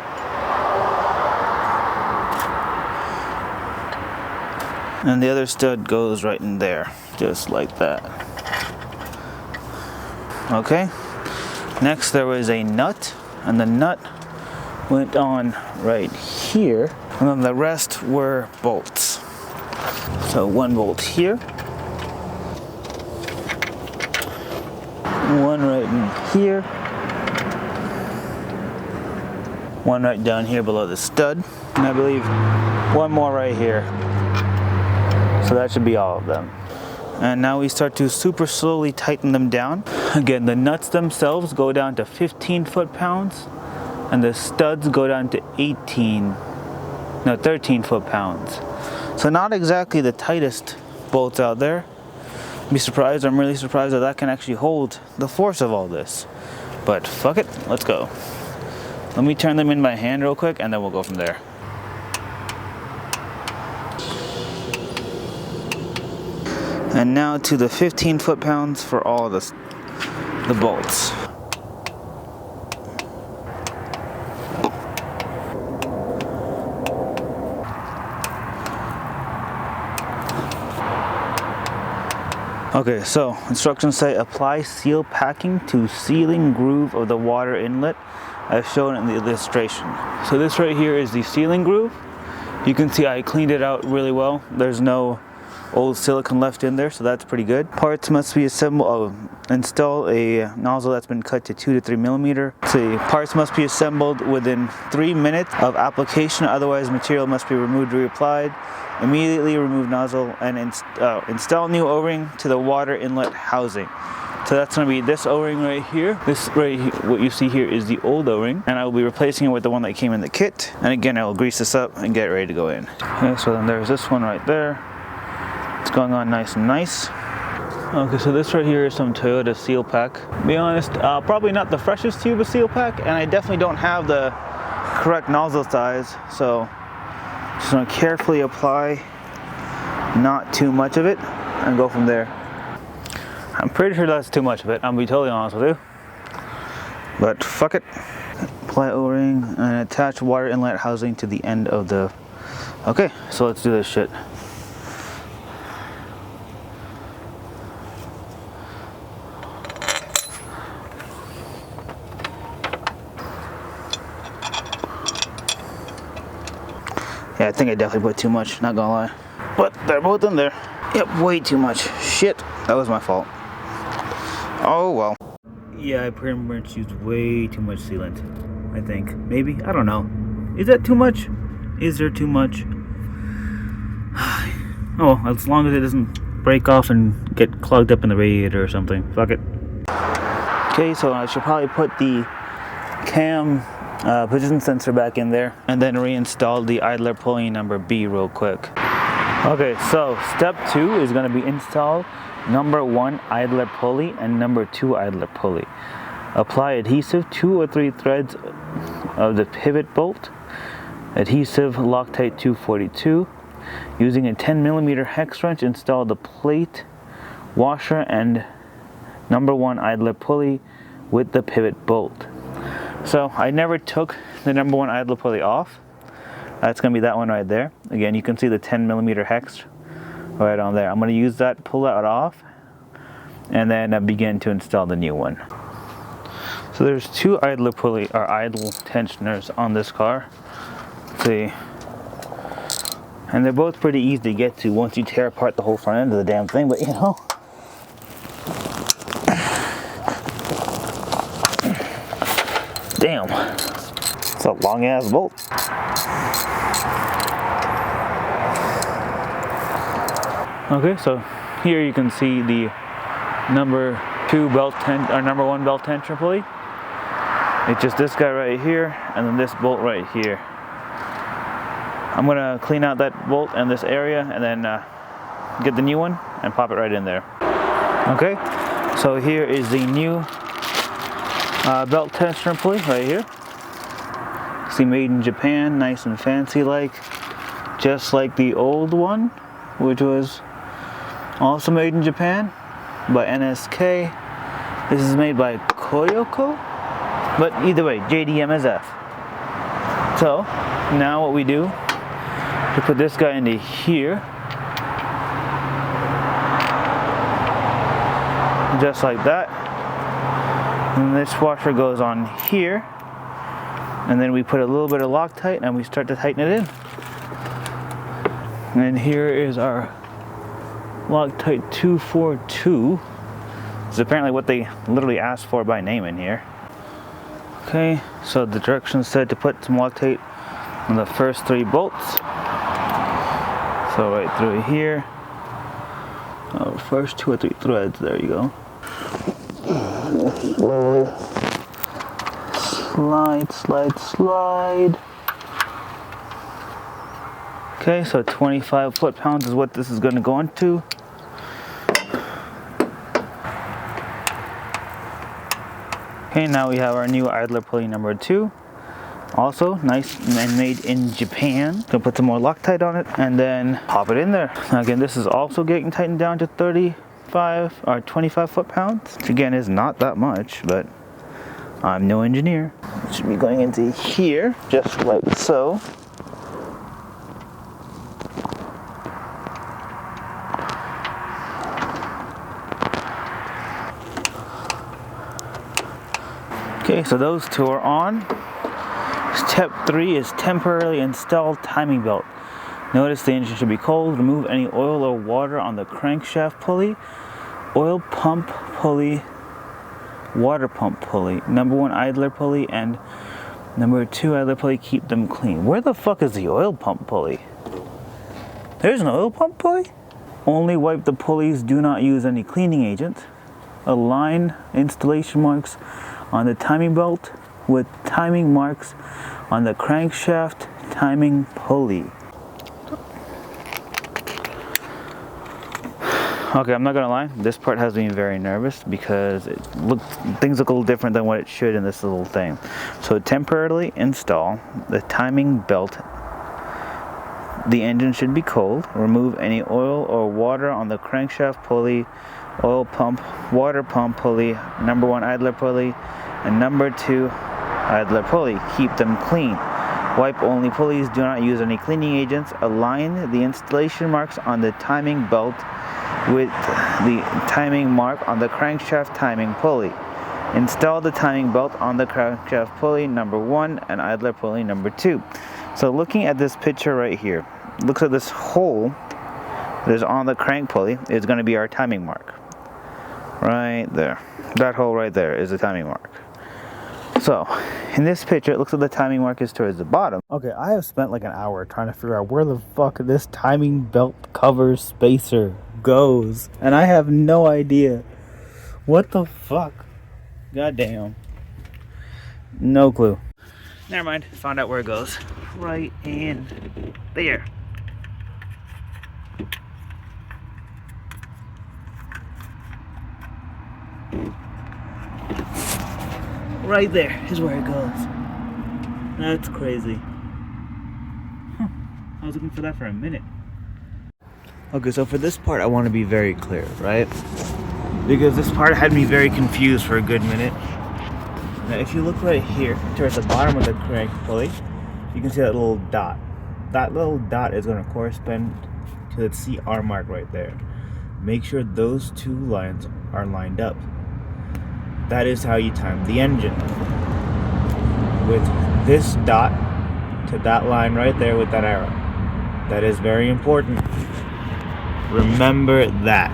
And the other stud goes right in there, just like that. Okay. Next there was a nut, and the nut went on right here. And then the rest were bolts. So one bolt here, one right in here, one right down here below the stud, and I believe one more right here. So that should be all of them. And now we start to super slowly tighten them down. Again, the nuts themselves go down to 15 foot-pounds, and the studs go down to 13 foot-pounds. So not exactly the tightest bolts out there. Be surprised, I'm really surprised that that can actually hold the force of all this. But fuck it, let's go. Let me turn them in my hand real quick and then we'll go from there. And now to the 15 foot-pounds for all of the bolts. Okay, so instructions say apply seal packing to sealing groove of the water inlet as shown in the illustration. So this right here is the sealing groove. You can see I cleaned it out really well. There's no old silicone left in there, so that's pretty good. Parts must be assembled. Install a nozzle that's been cut to 2 to 3 millimeter. So parts must be assembled within 3 minutes of application, otherwise material must be removed and reapplied. Immediately remove nozzle and install new O-ring to the water inlet housing. So that's going to be this O-ring right here. This right here, what you see here is the old O-ring, and I will be replacing it with the one that came in the kit. And again, I will grease this up and get it ready to go in. Okay, so then there's this one right there. It's going on nice and nice. Okay, so this right here is some Toyota seal pack. To be honest, probably not the freshest tube of seal pack, and I definitely don't have the correct nozzle size, so just gonna carefully apply not too much of it and go from there. I'm pretty sure that's too much of it, I'm gonna be totally honest with you, but fuck it. Apply O-ring and attach water inlet housing to the end of the... Okay, so let's do this shit. Yeah, I think I definitely put too much, not gonna lie. But they're both in there. Yep, way too much. Shit, that was my fault. Oh well. Yeah, I pretty much used way too much sealant, I think. Maybe, I don't know. Is that too much? Is there too much? Oh, as long as it doesn't break off and get clogged up in the radiator or something. Fuck it. Okay, so I should probably put the cam position sensor back in there and then reinstall the idler pulley number B real quick. Okay, so step 2 is going to be install number 1 idler pulley and number 2 idler pulley. Apply adhesive 2 or 3 threads of the pivot bolt. Adhesive Loctite 242. Using a 10mm hex wrench, install the plate, washer, and number 1 idler pulley with the pivot bolt. So I never took the number 1 idler pulley off. That's going to be that one right there. Again, you can see the 10mm hex right on there. I'm going to use that, pull that off, and then begin to install the new one. So there's 2 idler pulley or idle tensioners on this car. Let's see. And they're both pretty easy to get to once you tear apart the whole front end of the damn thing, but you know. Damn, it's a long ass bolt. Okay, so here you can see the number 1 belt tensioner pulley. It's just this guy right here, and then this bolt right here. I'm gonna clean out that bolt and this area, and then get the new one and pop it right in there. Okay, so here is the new belt tensioner pulley right here. See, made in Japan, nice and fancy like, just like the old one, which was also made in Japan by NSK. This is made by Koyoko, but either way, JDMSF. So now what we do, we put this guy into here, just like that. And this washer goes on here, and then we put a little bit of Loctite and we start to tighten it in. And here is our Loctite 242. This is apparently what they literally asked for by name in here. Okay, so the directions said to put some Loctite on the first 3 bolts. So right through here. Oh, first 2 or 3 threads, there you go. Slowly slide, slide, slide. Okay, so 25 foot-pounds is what this is going to go into. Okay, now we have our new idler pulley number 2. Also nice and made in Japan. Gonna put some more Loctite on it and then pop it in there. Now again, this is also getting tightened down to 35 or 25 foot-pounds, which again is not that much, but I'm no engineer. It should be going into here, just like so. Okay, so those two are on. Step 3 is temporarily install timing belt. Notice the engine should be cold. Remove any oil or water on the crankshaft pulley, oil pump pulley, water pump pulley, number 1 idler pulley, and number 2 idler pulley. Keep them clean. Where the fuck is the oil pump pulley? There's an oil pump pulley? Only wipe the pulleys. Do not use any cleaning agent. Align installation marks on the timing belt with timing marks on the crankshaft timing pulley. Okay, I'm not gonna lie, this part has me very nervous because things look a little different than what it should in this little thing. So temporarily install the timing belt. The engine should be cold. Remove any oil or water on the crankshaft pulley, oil pump, water pump pulley, number 1 idler pulley, and number 2 idler pulley. Keep them clean. Wipe only pulleys. Do not use any cleaning agents. Align the installation marks on the timing belt with the timing mark on the crankshaft timing pulley. Install the timing belt on the crankshaft pulley number 1 and idler pulley number 2. So looking at this picture right here, looks like this hole that is on the crank pulley is going to be our timing mark. Right there. That hole right there is the timing mark. So, in this picture, it looks like the timing mark is towards the bottom. Okay, I have spent like an hour trying to figure out where the fuck this timing belt cover spacer goes. And I have no idea. What the fuck? Goddamn. No clue. Never mind, found out where it goes. Right in there. Right there is where it goes. That's crazy. Huh. I was looking for that for a minute. Okay, so for this part I want to be very clear, right? Because this part had me very confused for a good minute. Now if you look right here towards the bottom of the crank pulley, you can see that little dot. That little dot is going to correspond to the CR mark right there. Make sure those two lines are lined up. That is how you time the engine. With this dot to that line right there with that arrow. That is very important. Remember that.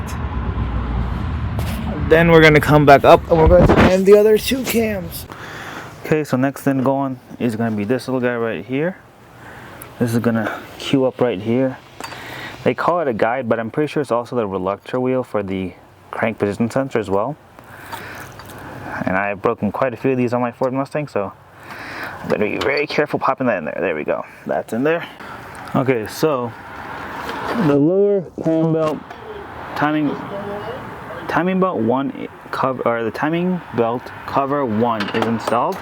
Then we're going to come back up and we're going to time the other two cams. Okay, so next thing going is going to be this little guy right here. This is going to queue up right here. They call it a guide, but I'm pretty sure it's also the reluctor wheel for the crank position sensor as well. And I've broken quite a few of these on my Ford Mustang, so I'm going to be very careful popping that in there. There we go. That's in there. Okay, so the lower cam belt timing belt 1 cover, or the timing belt cover 1 is installed,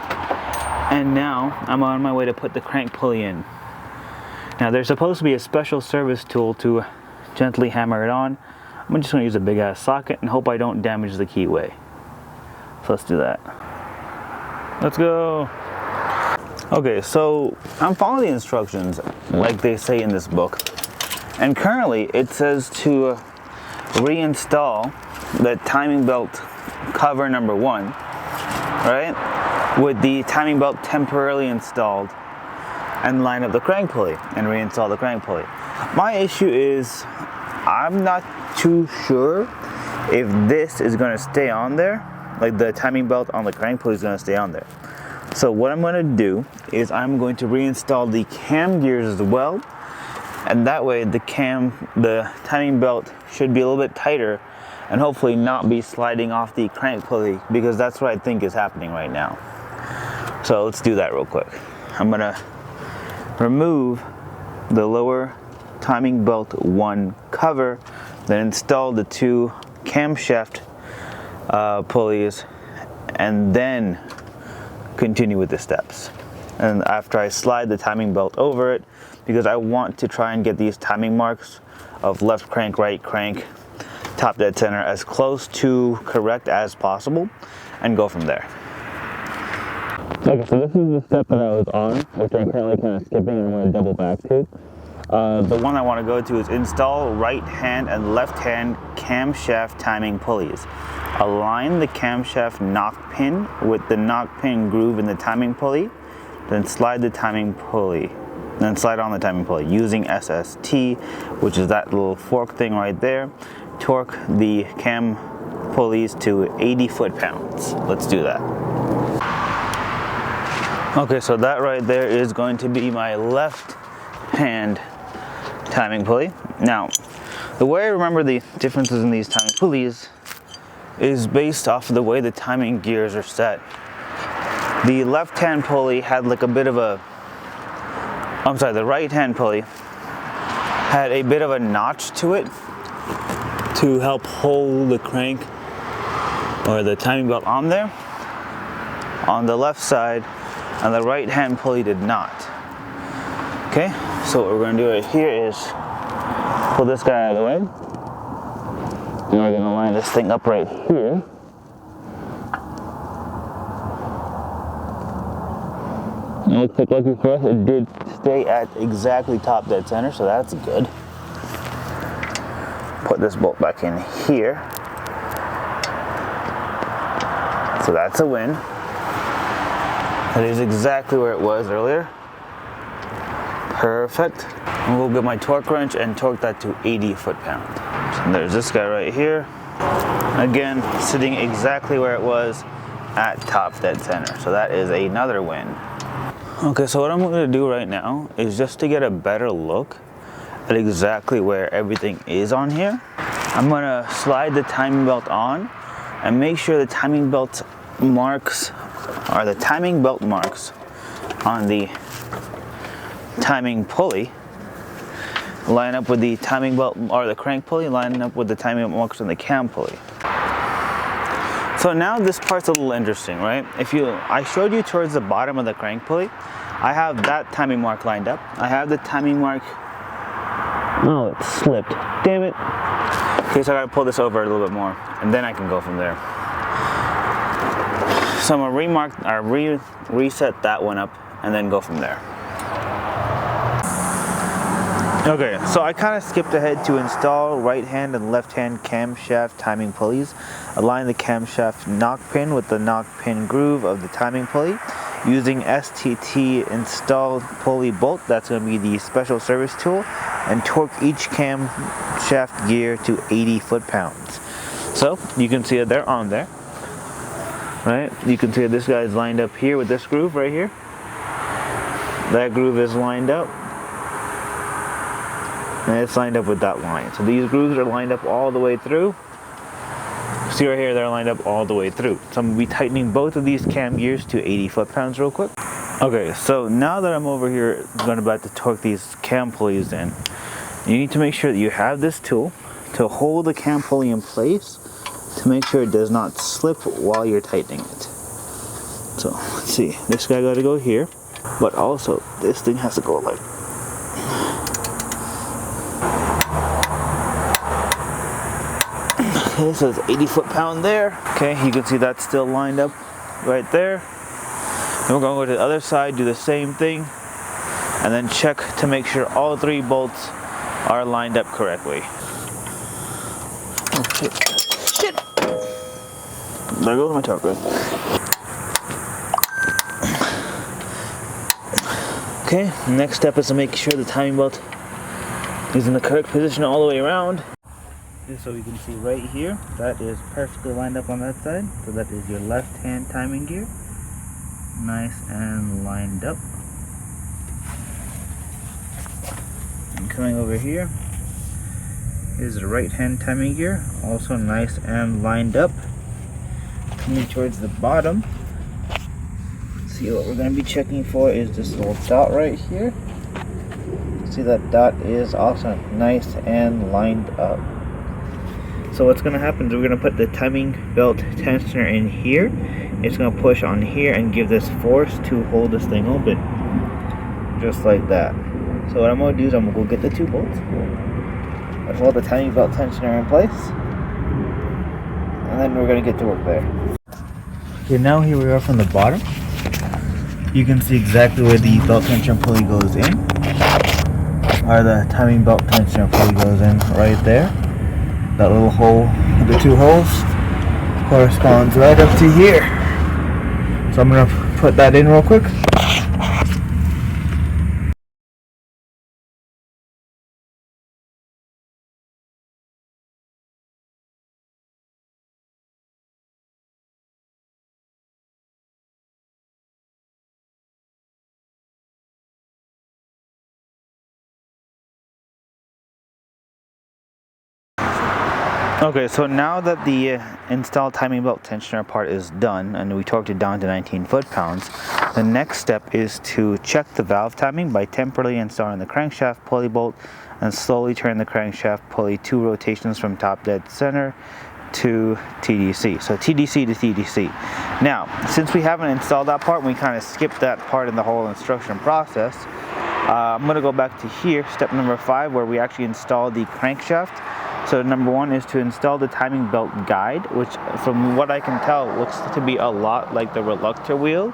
and now I'm on my way to put the crank pulley in. Now there's supposed to be a special service tool to gently hammer it on. I'm just going to use a big ass socket and hope I don't damage the keyway. So let's do that. Let's go. Okay, so I'm following the instructions like they say in this book, and currently it says to reinstall the timing belt cover number 1, right, with the timing belt temporarily installed, and line up the crank pulley and reinstall the crank pulley. My issue is I'm not too sure if this is going to stay on there, like the timing belt on the crank pulley is going to stay on there. So what I'm going to do is I'm going to reinstall the cam gears as well, and that way the timing belt should be a little bit tighter and hopefully not be sliding off the crank pulley, because that's what I think is happening right now. So let's do that real quick. I'm going to remove the lower timing belt 1 cover, then install the 2 camshaft pulleys, and then continue with the steps. And after I slide the timing belt over it, because I want to try and get these timing marks of left crank, right crank, top dead center as close to correct as possible, and go from there. Okay, so this is the step that I was on, which I'm currently kind of skipping and I'm going to double back to. The one I want to go to is install right hand and left hand camshaft timing pulleys. align the camshaft knock pin with the knock pin groove in the timing pulley, then slide the timing pulley, then slide on the timing pulley using SST, which is that little fork thing right there. Torque the cam pulleys to 80 foot-pounds. Let's do that. Okay, so that right there is going to be my left hand timing pulley. Now, the way I remember the differences in these timing pulleys is based off of the way the timing gears are set. The left hand pulley had like a bit of a, the right hand pulley had a bit of a notch to it to help hold the crank or the timing belt on there on the left side, and the right hand pulley did not. Okay, so what we're going to do right here is pull this guy out of the way, and we're going to line this thing up right here. And it looks like, lucky for us, it did stay at exactly top dead center, so that's good. Put this bolt back in here. So that's a win. That is exactly where it was earlier. Perfect. And we'll get my torque wrench and torque that to 80 foot-pounds. So there's this guy right here. Again, sitting exactly where it was at top dead center. So that is another win. Okay, so what I'm going to do right now is just to get a better look at exactly where everything is on here. I'm going to slide the timing belt on and make sure the timing belt marks are the timing belt marks on the timing pulley line up with the timing belt, or the crank pulley lining up with the timing belt marks on the cam pulley. So now this part's a little interesting, right? I showed you towards the bottom of the crank pulley, I have that timing mark lined up. I have the timing mark, oh, it slipped, damn it. Okay, so I gotta pull this over a little bit more, and then I can go from there. So I'm gonna reset that one up, and then go from there. Okay, so I kind of skipped ahead to install right hand and left hand camshaft timing pulleys. Align the camshaft knock pin with the knock pin groove of the timing pulley. Using STT install pulley bolt, that's going to be the special service tool, and torque each camshaft gear to 80 foot-pounds. So you can see that they're on there, right? You can see that this guy is lined up here with this groove right here. That groove is lined up, and it's lined up with that line. So these grooves are lined up all the way through. See right here, they're lined up all the way through. So I'm going to be tightening both of these cam gears to 80 foot-pounds real quick. Okay, so now that I'm over here about to torque these cam pulleys in, you need to make sure that you have this tool to hold the cam pulley in place to make sure it does not slip while you're tightening it. So let's see, this guy got to go here, but also this thing has to go like, okay, so it's 80 foot-pound there. Okay, you can see that's still lined up right there. Then we're going to go to the other side, do the same thing, and then check to make sure all three bolts are lined up correctly. Oh shit. Shit! There goes my torque wrench. Okay, next step is to make sure the timing belt is in the correct position all the way around. So you can see right here, that is perfectly lined up on that side. So that is your left hand timing gear. Nice and lined up. And coming over here is the right hand timing gear. Also nice and lined up. Coming towards the bottom. See, what we're going to be checking for is this little dot right here. See, that dot is also nice and lined up. So what's going to happen is we're going to put the timing belt tensioner in here. It's going to push on here and give this force to hold this thing open. Just like that. So what I'm going to do is I'm going to go get the two bolts. Let's hold the timing belt tensioner in place. And then we're going to get to work there. Okay, now here we are from the bottom. You can see exactly where the belt tensioner pulley goes in. Or the timing belt tensioner pulley goes in right there. That little hole, the two holes. corresponds right up to here. So I'm gonna put that in real quick. Okay, so now that the installed timing belt tensioner part is done and we torqued it down to 19 foot-pounds, the next step is to check the valve timing by temporarily installing the crankshaft pulley bolt and slowly turn the crankshaft pulley 2 rotations from top dead center to TDC. So TDC to TDC. Now, since we haven't installed that part, we kind of skipped that part in the whole instruction process. I'm going to go back to here, step number 5, where we actually install the crankshaft. So number 1 is to install the timing belt guide, which from what I can tell looks to be a lot like the reluctor wheel.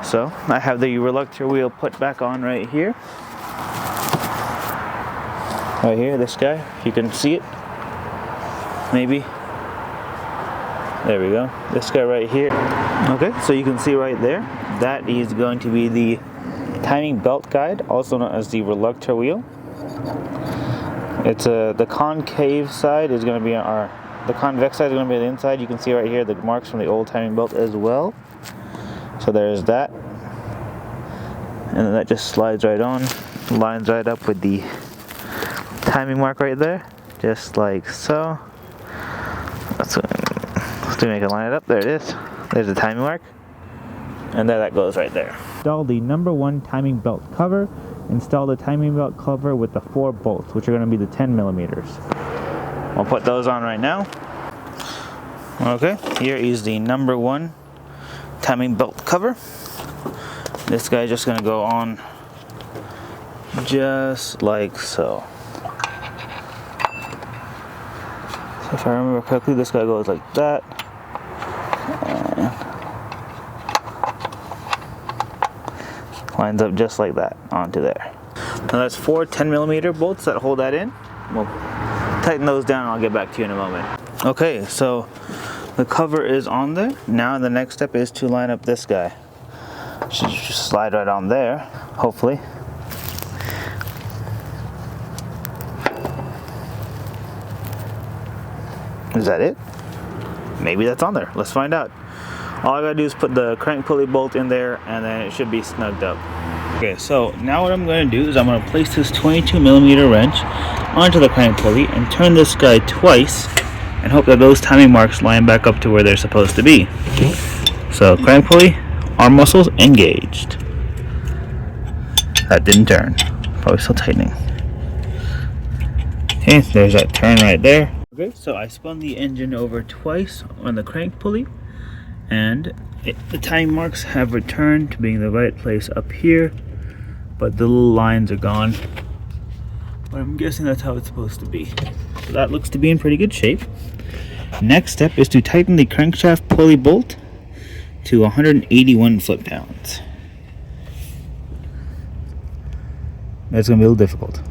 So I have the reluctor wheel put back on right here. Right here, this guy, if you can see it. Maybe. There we go. This guy right here. Okay, so you can see right there, that is going to be the timing belt guide, also known as the reluctor wheel. It's the concave side is going to be on the convex side is going to be on the inside. You can see right here the marks from the old timing belt as well. So there's that, and then that just slides right on, lines right up with the timing mark right there, just like so. Let's make it line it up. There it is. There's the timing mark, and there that goes right there. Install the number 1 timing belt cover. Install the timing belt cover with the 4 bolts, which are going to be the 10 millimeters. I'll put those on right now. Okay, here is the number 1 timing belt cover. This guy's just going to go on just like so. So if I remember correctly, this guy goes like that. Lines up just like that onto there. Now that's 4 10 millimeter bolts that hold that in. We'll tighten those down and I'll get back to you in a moment. Okay, so the cover is on there. Now the next step is to line up this guy. Should just slide right on there, hopefully. Is that it? Maybe that's on there. Let's find out. All I gotta do is put the crank pulley bolt in there and then it should be snugged up. Okay, so now what I'm going to do is I'm going to place this 22 millimeter wrench onto the crank pulley and turn this guy twice and hope that those timing marks line back up to where they're supposed to be. So crank pulley, arm muscles engaged. That didn't turn. Probably still tightening. Okay, there's that turn right there. Okay, so I spun the engine over twice on the crank pulley, and the timing marks have returned to being the right place up here, but the little lines are gone. But I'm guessing that's how it's supposed to be. So that looks to be in pretty good shape. Next step is to tighten the crankshaft pulley bolt to 181 foot-pounds. That's going to be a little difficult.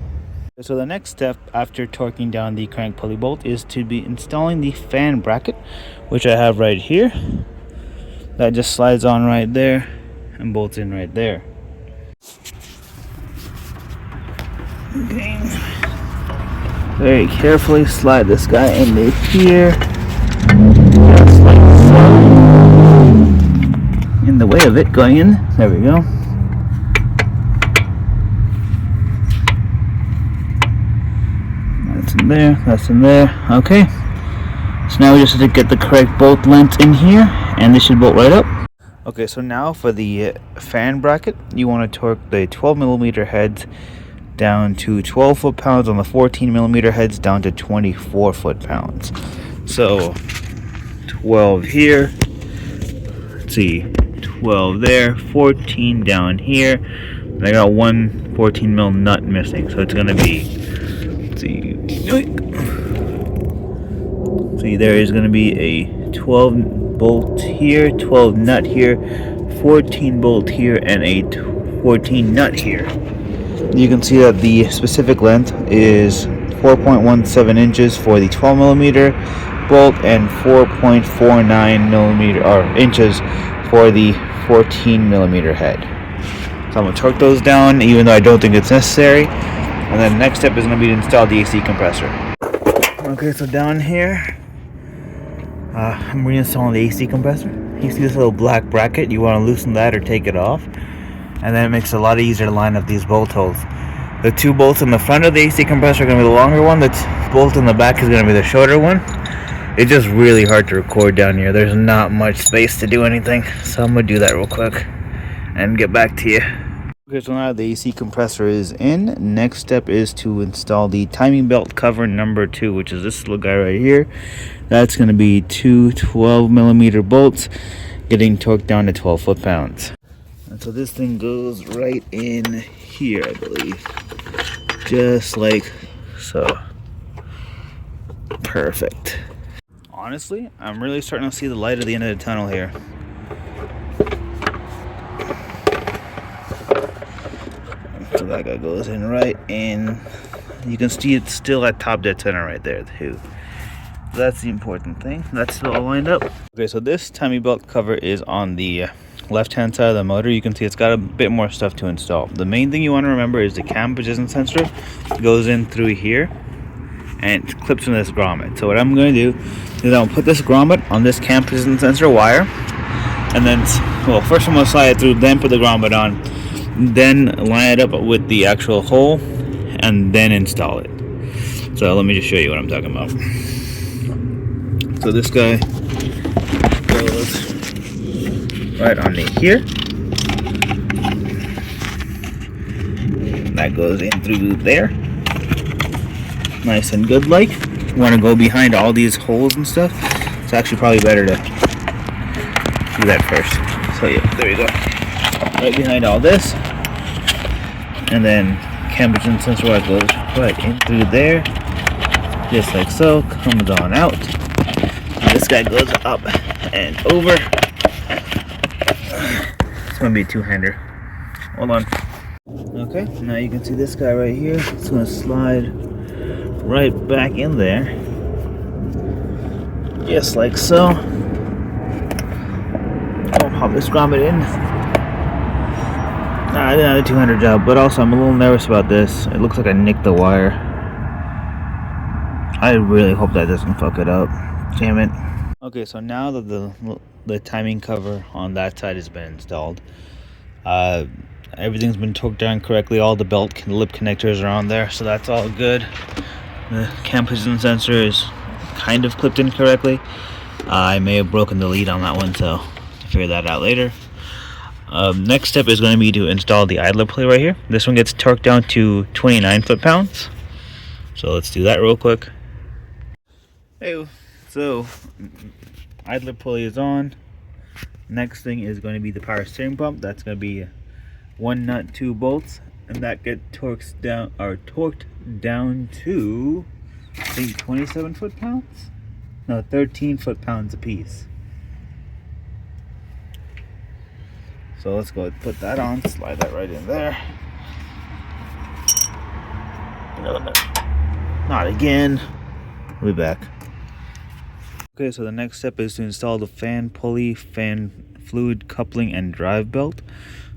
So the next step after torquing down the crank pulley bolt is to be installing the fan bracket, which I have right here. That just slides on right there and bolts in right there. Okay. Very carefully slide this guy into here. Just like so. In the way of it going in. There we go. That's in there. That's in there. Okay. So now we just have to get the correct bolt length in here, and this should bolt right up. Okay, so now for the fan bracket, you want to torque the 12 millimeter heads down to 12 foot-pounds, on the 14 millimeter heads down to 24 foot-pounds. So 12 here, let's see, 12 there, 14 down here, and I got one 14 mil nut missing, so it's going to be, let's see, there is going to be a 12 bolt here, 12 nut here, 14 bolt here, and a 14 nut here. You can see that the specific length is 4.17 inches for the 12 millimeter bolt and 4.49 millimeter or inches for the 14 millimeter head. So I'm gonna torque those down, even though I don't think it's necessary. And then the next step is gonna be to install the AC compressor. Okay, so down here, I'm reinstalling the AC compressor. You see this little black bracket? You want to loosen that or take it off, and then it makes it a lot easier to line up these bolt holes. The two bolts in the front of the AC compressor are going to be the longer one. The bolt in the back is going to be the shorter one. It's just really hard to record down here. There's not much space to do anything, so I'm going to do that real quick and get back to you. Okay, so now the AC compressor is in. Next step is to install the timing belt cover number 2, which is this little guy right here. That's going to be two 12 millimeter bolts getting torqued down to 12 foot-pounds. And so this thing goes right in here, I believe. Just like so. Perfect. Honestly, I'm really starting to see the light at the end of the tunnel here. So that guy goes in right in. You can see it's still at top dead center right there too. That's the important thing. That's still all lined up. Okay, so this timing belt cover is on the left hand side of the motor. You can see it's got a bit more stuff to install. The main thing you want to remember is the cam position sensor goes in through here and it clips in this grommet. So what I'm going to do is I'm going to put this grommet on this cam position sensor wire, and then, well, first I'm going to slide it through, then put the grommet on, then line it up with the actual hole, and then install it. So let me just show you what I'm talking about. So this guy goes right underneath here. That goes in through there. Nice and good like. You want to go behind all these holes and stuff. It's actually probably better to do that first. So yeah, there you go. Right behind all this. And then cam position sensor wire goes right in through there. Just like so. Comes on out. This guy goes up and over. It's gonna be a two-hander. Hold on. Okay, now you can see this guy right here. It's gonna slide right back in there. Just like so. I'll pop this grommet in. I did a 200 job, but also I'm a little nervous about this. It looks like I nicked the wire. I really hope that doesn't fuck it up. Damn it. Okay, so now that the timing cover on that side has been installed, everything's been torqued down correctly. All the belt lip connectors are on there, so that's all good. The cam position sensor is kind of clipped in correctly. I may have broken the lead on that one, so I'll figure that out later. Next step is going to be to install the idler pulley right here. This one gets torqued down to 29 foot-pounds. So let's do that real quick. Hey, so idler pulley is on. Next thing is going to be the power steering pump. That's going to be 1 nut, 2 bolts, and that gets torqued down to, I think, 27 foot-pounds. No, 13 foot-pounds a piece. So let's go ahead and put that on. Slide that right in there. No, not again. We'll be back. Okay, so the next step is to install the fan pulley, fan fluid coupling, and drive belt.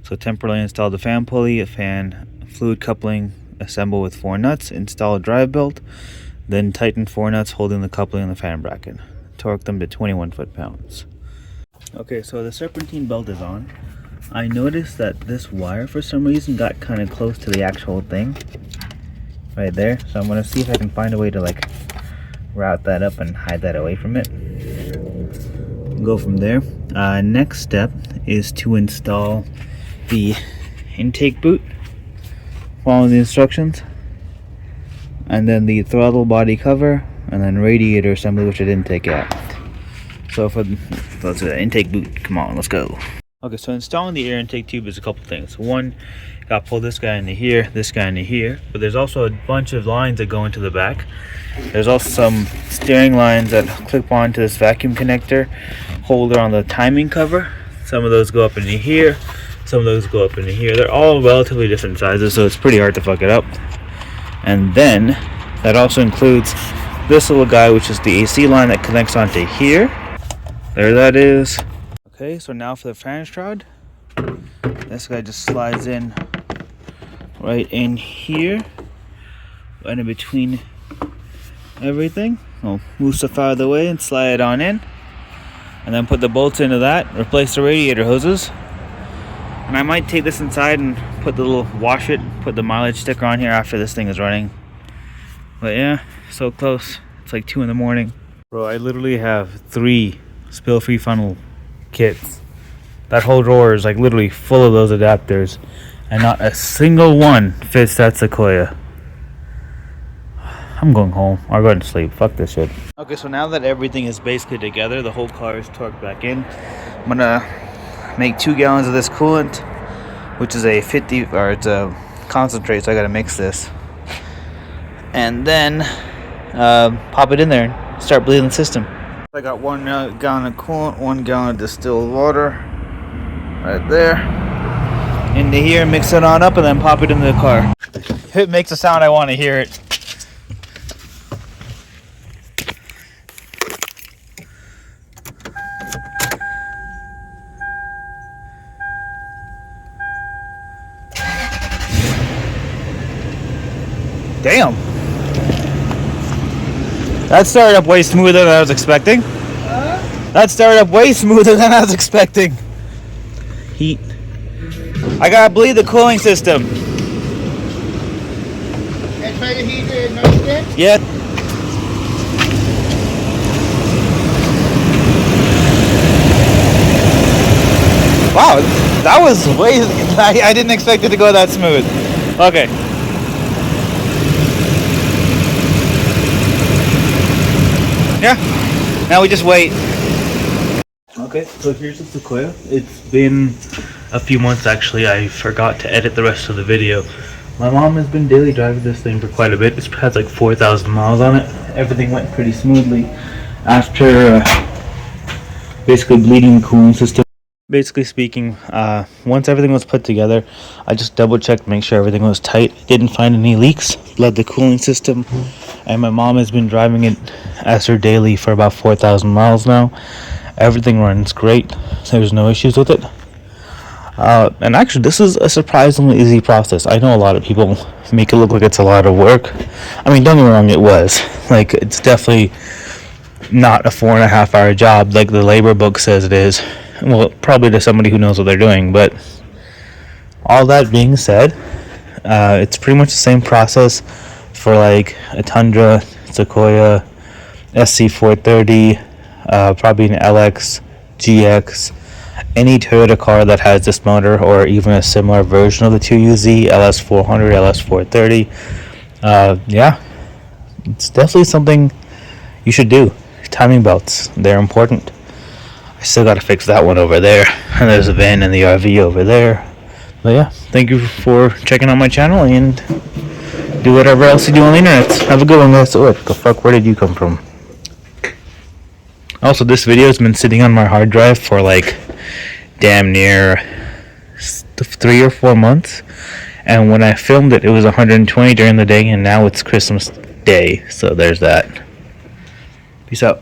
So temporarily install the fan pulley, a fan fluid coupling, assemble with 4 nuts, install a drive belt, then tighten 4 nuts holding the coupling and the fan bracket. Torque them to 21 foot-pounds. Okay, so the serpentine belt is on. I noticed that this wire for some reason got kind of close to the actual thing right there. So I'm going to see if I can find a way to like route that up and hide that away from it. Go from there. Next step is to install the intake boot, follow the instructions, and then the throttle body cover, and then radiator assembly, which I didn't take out. So for the intake boot, come on, let's go. Okay, so installing the air intake tube is a couple things. One, you gotta pull this guy into here, this guy into here, but there's also a bunch of lines that go into the back. There's also some steering lines that clip onto this vacuum connector holder on the timing cover. Some of those go up into here, some of those go up into here. They're all relatively different sizes, so it's pretty hard to fuck it up. And then that also includes this little guy, which is the AC line that connects onto here. There that is. Okay, so now for the fan shroud. This guy just slides in right in here, right in between everything. I'll move stuff out of the way and slide it on in, and then put the bolts into that, replace the radiator hoses. And I might take this inside and put the little wash it, put the mileage sticker on here after this thing is running. But yeah, so close. It's like 2 in the morning. Bro, I literally have 3 spill-free funnel kits. That whole drawer is like literally full of those adapters, and not a single one fits that Sequoia. I'm going home. I'll go to sleep. Fuck this shit. Okay, so now that everything is basically together, the whole car is torqued back in. I'm gonna make 2 gallons of this coolant, which is a 50, or it's a concentrate, so I gotta mix this. And then pop it in there and start bleeding the system. I got 1 gallon of coolant, 1 gallon of distilled water, right there. Into here, mix it on up, and then pop it into the car. If it makes a sound, I want to hear it. Damn! That started up way smoother than I was expecting. That started up way smoother than I was expecting. Heat. I gotta bleed the cooling system. And try to heat it nice then? Yeah. Wow, that was way... I didn't expect it to go that smooth. Okay. Yeah, now we just wait. Okay, so here's the Sequoia. It's been a few months actually. I forgot to edit the rest of the video. My mom has been daily driving this thing for quite a bit. It has like 4,000 miles on it. Everything went pretty smoothly after basically bleeding the cooling system. Basically speaking, once everything was put together, I just double checked to make sure everything was tight. Didn't find any leaks. Bled the cooling system, and my mom has been driving it as her daily for about 4,000 miles now. Everything runs great. There's no issues with it. And actually, this is a surprisingly easy process. I know a lot of people make it look like it's a lot of work. I mean, don't get me wrong, it was. Like, it's definitely not a 4.5 hour job like the labor book says it is. Well, probably to somebody who knows what they're doing, but all that being said, it's pretty much the same process for like a Tundra, Sequoia, SC430, probably an LX, GX, any Toyota car that has this motor, or even a similar version of the 2UZ, LS400, LS430. Yeah, it's definitely something you should do. Timing belts, they're important. I still gotta fix that one over there, and there's a van and the RV over there. But yeah, thank you for checking out my channel, and do whatever else you do on the internet. Have a good one, guys. Oh, the fuck, where did you come from? Also, this video has been sitting on my hard drive for like damn near 3 or 4 months, and when I filmed it, it was 120 during the day, and now it's Christmas Day, so there's that. Peace out.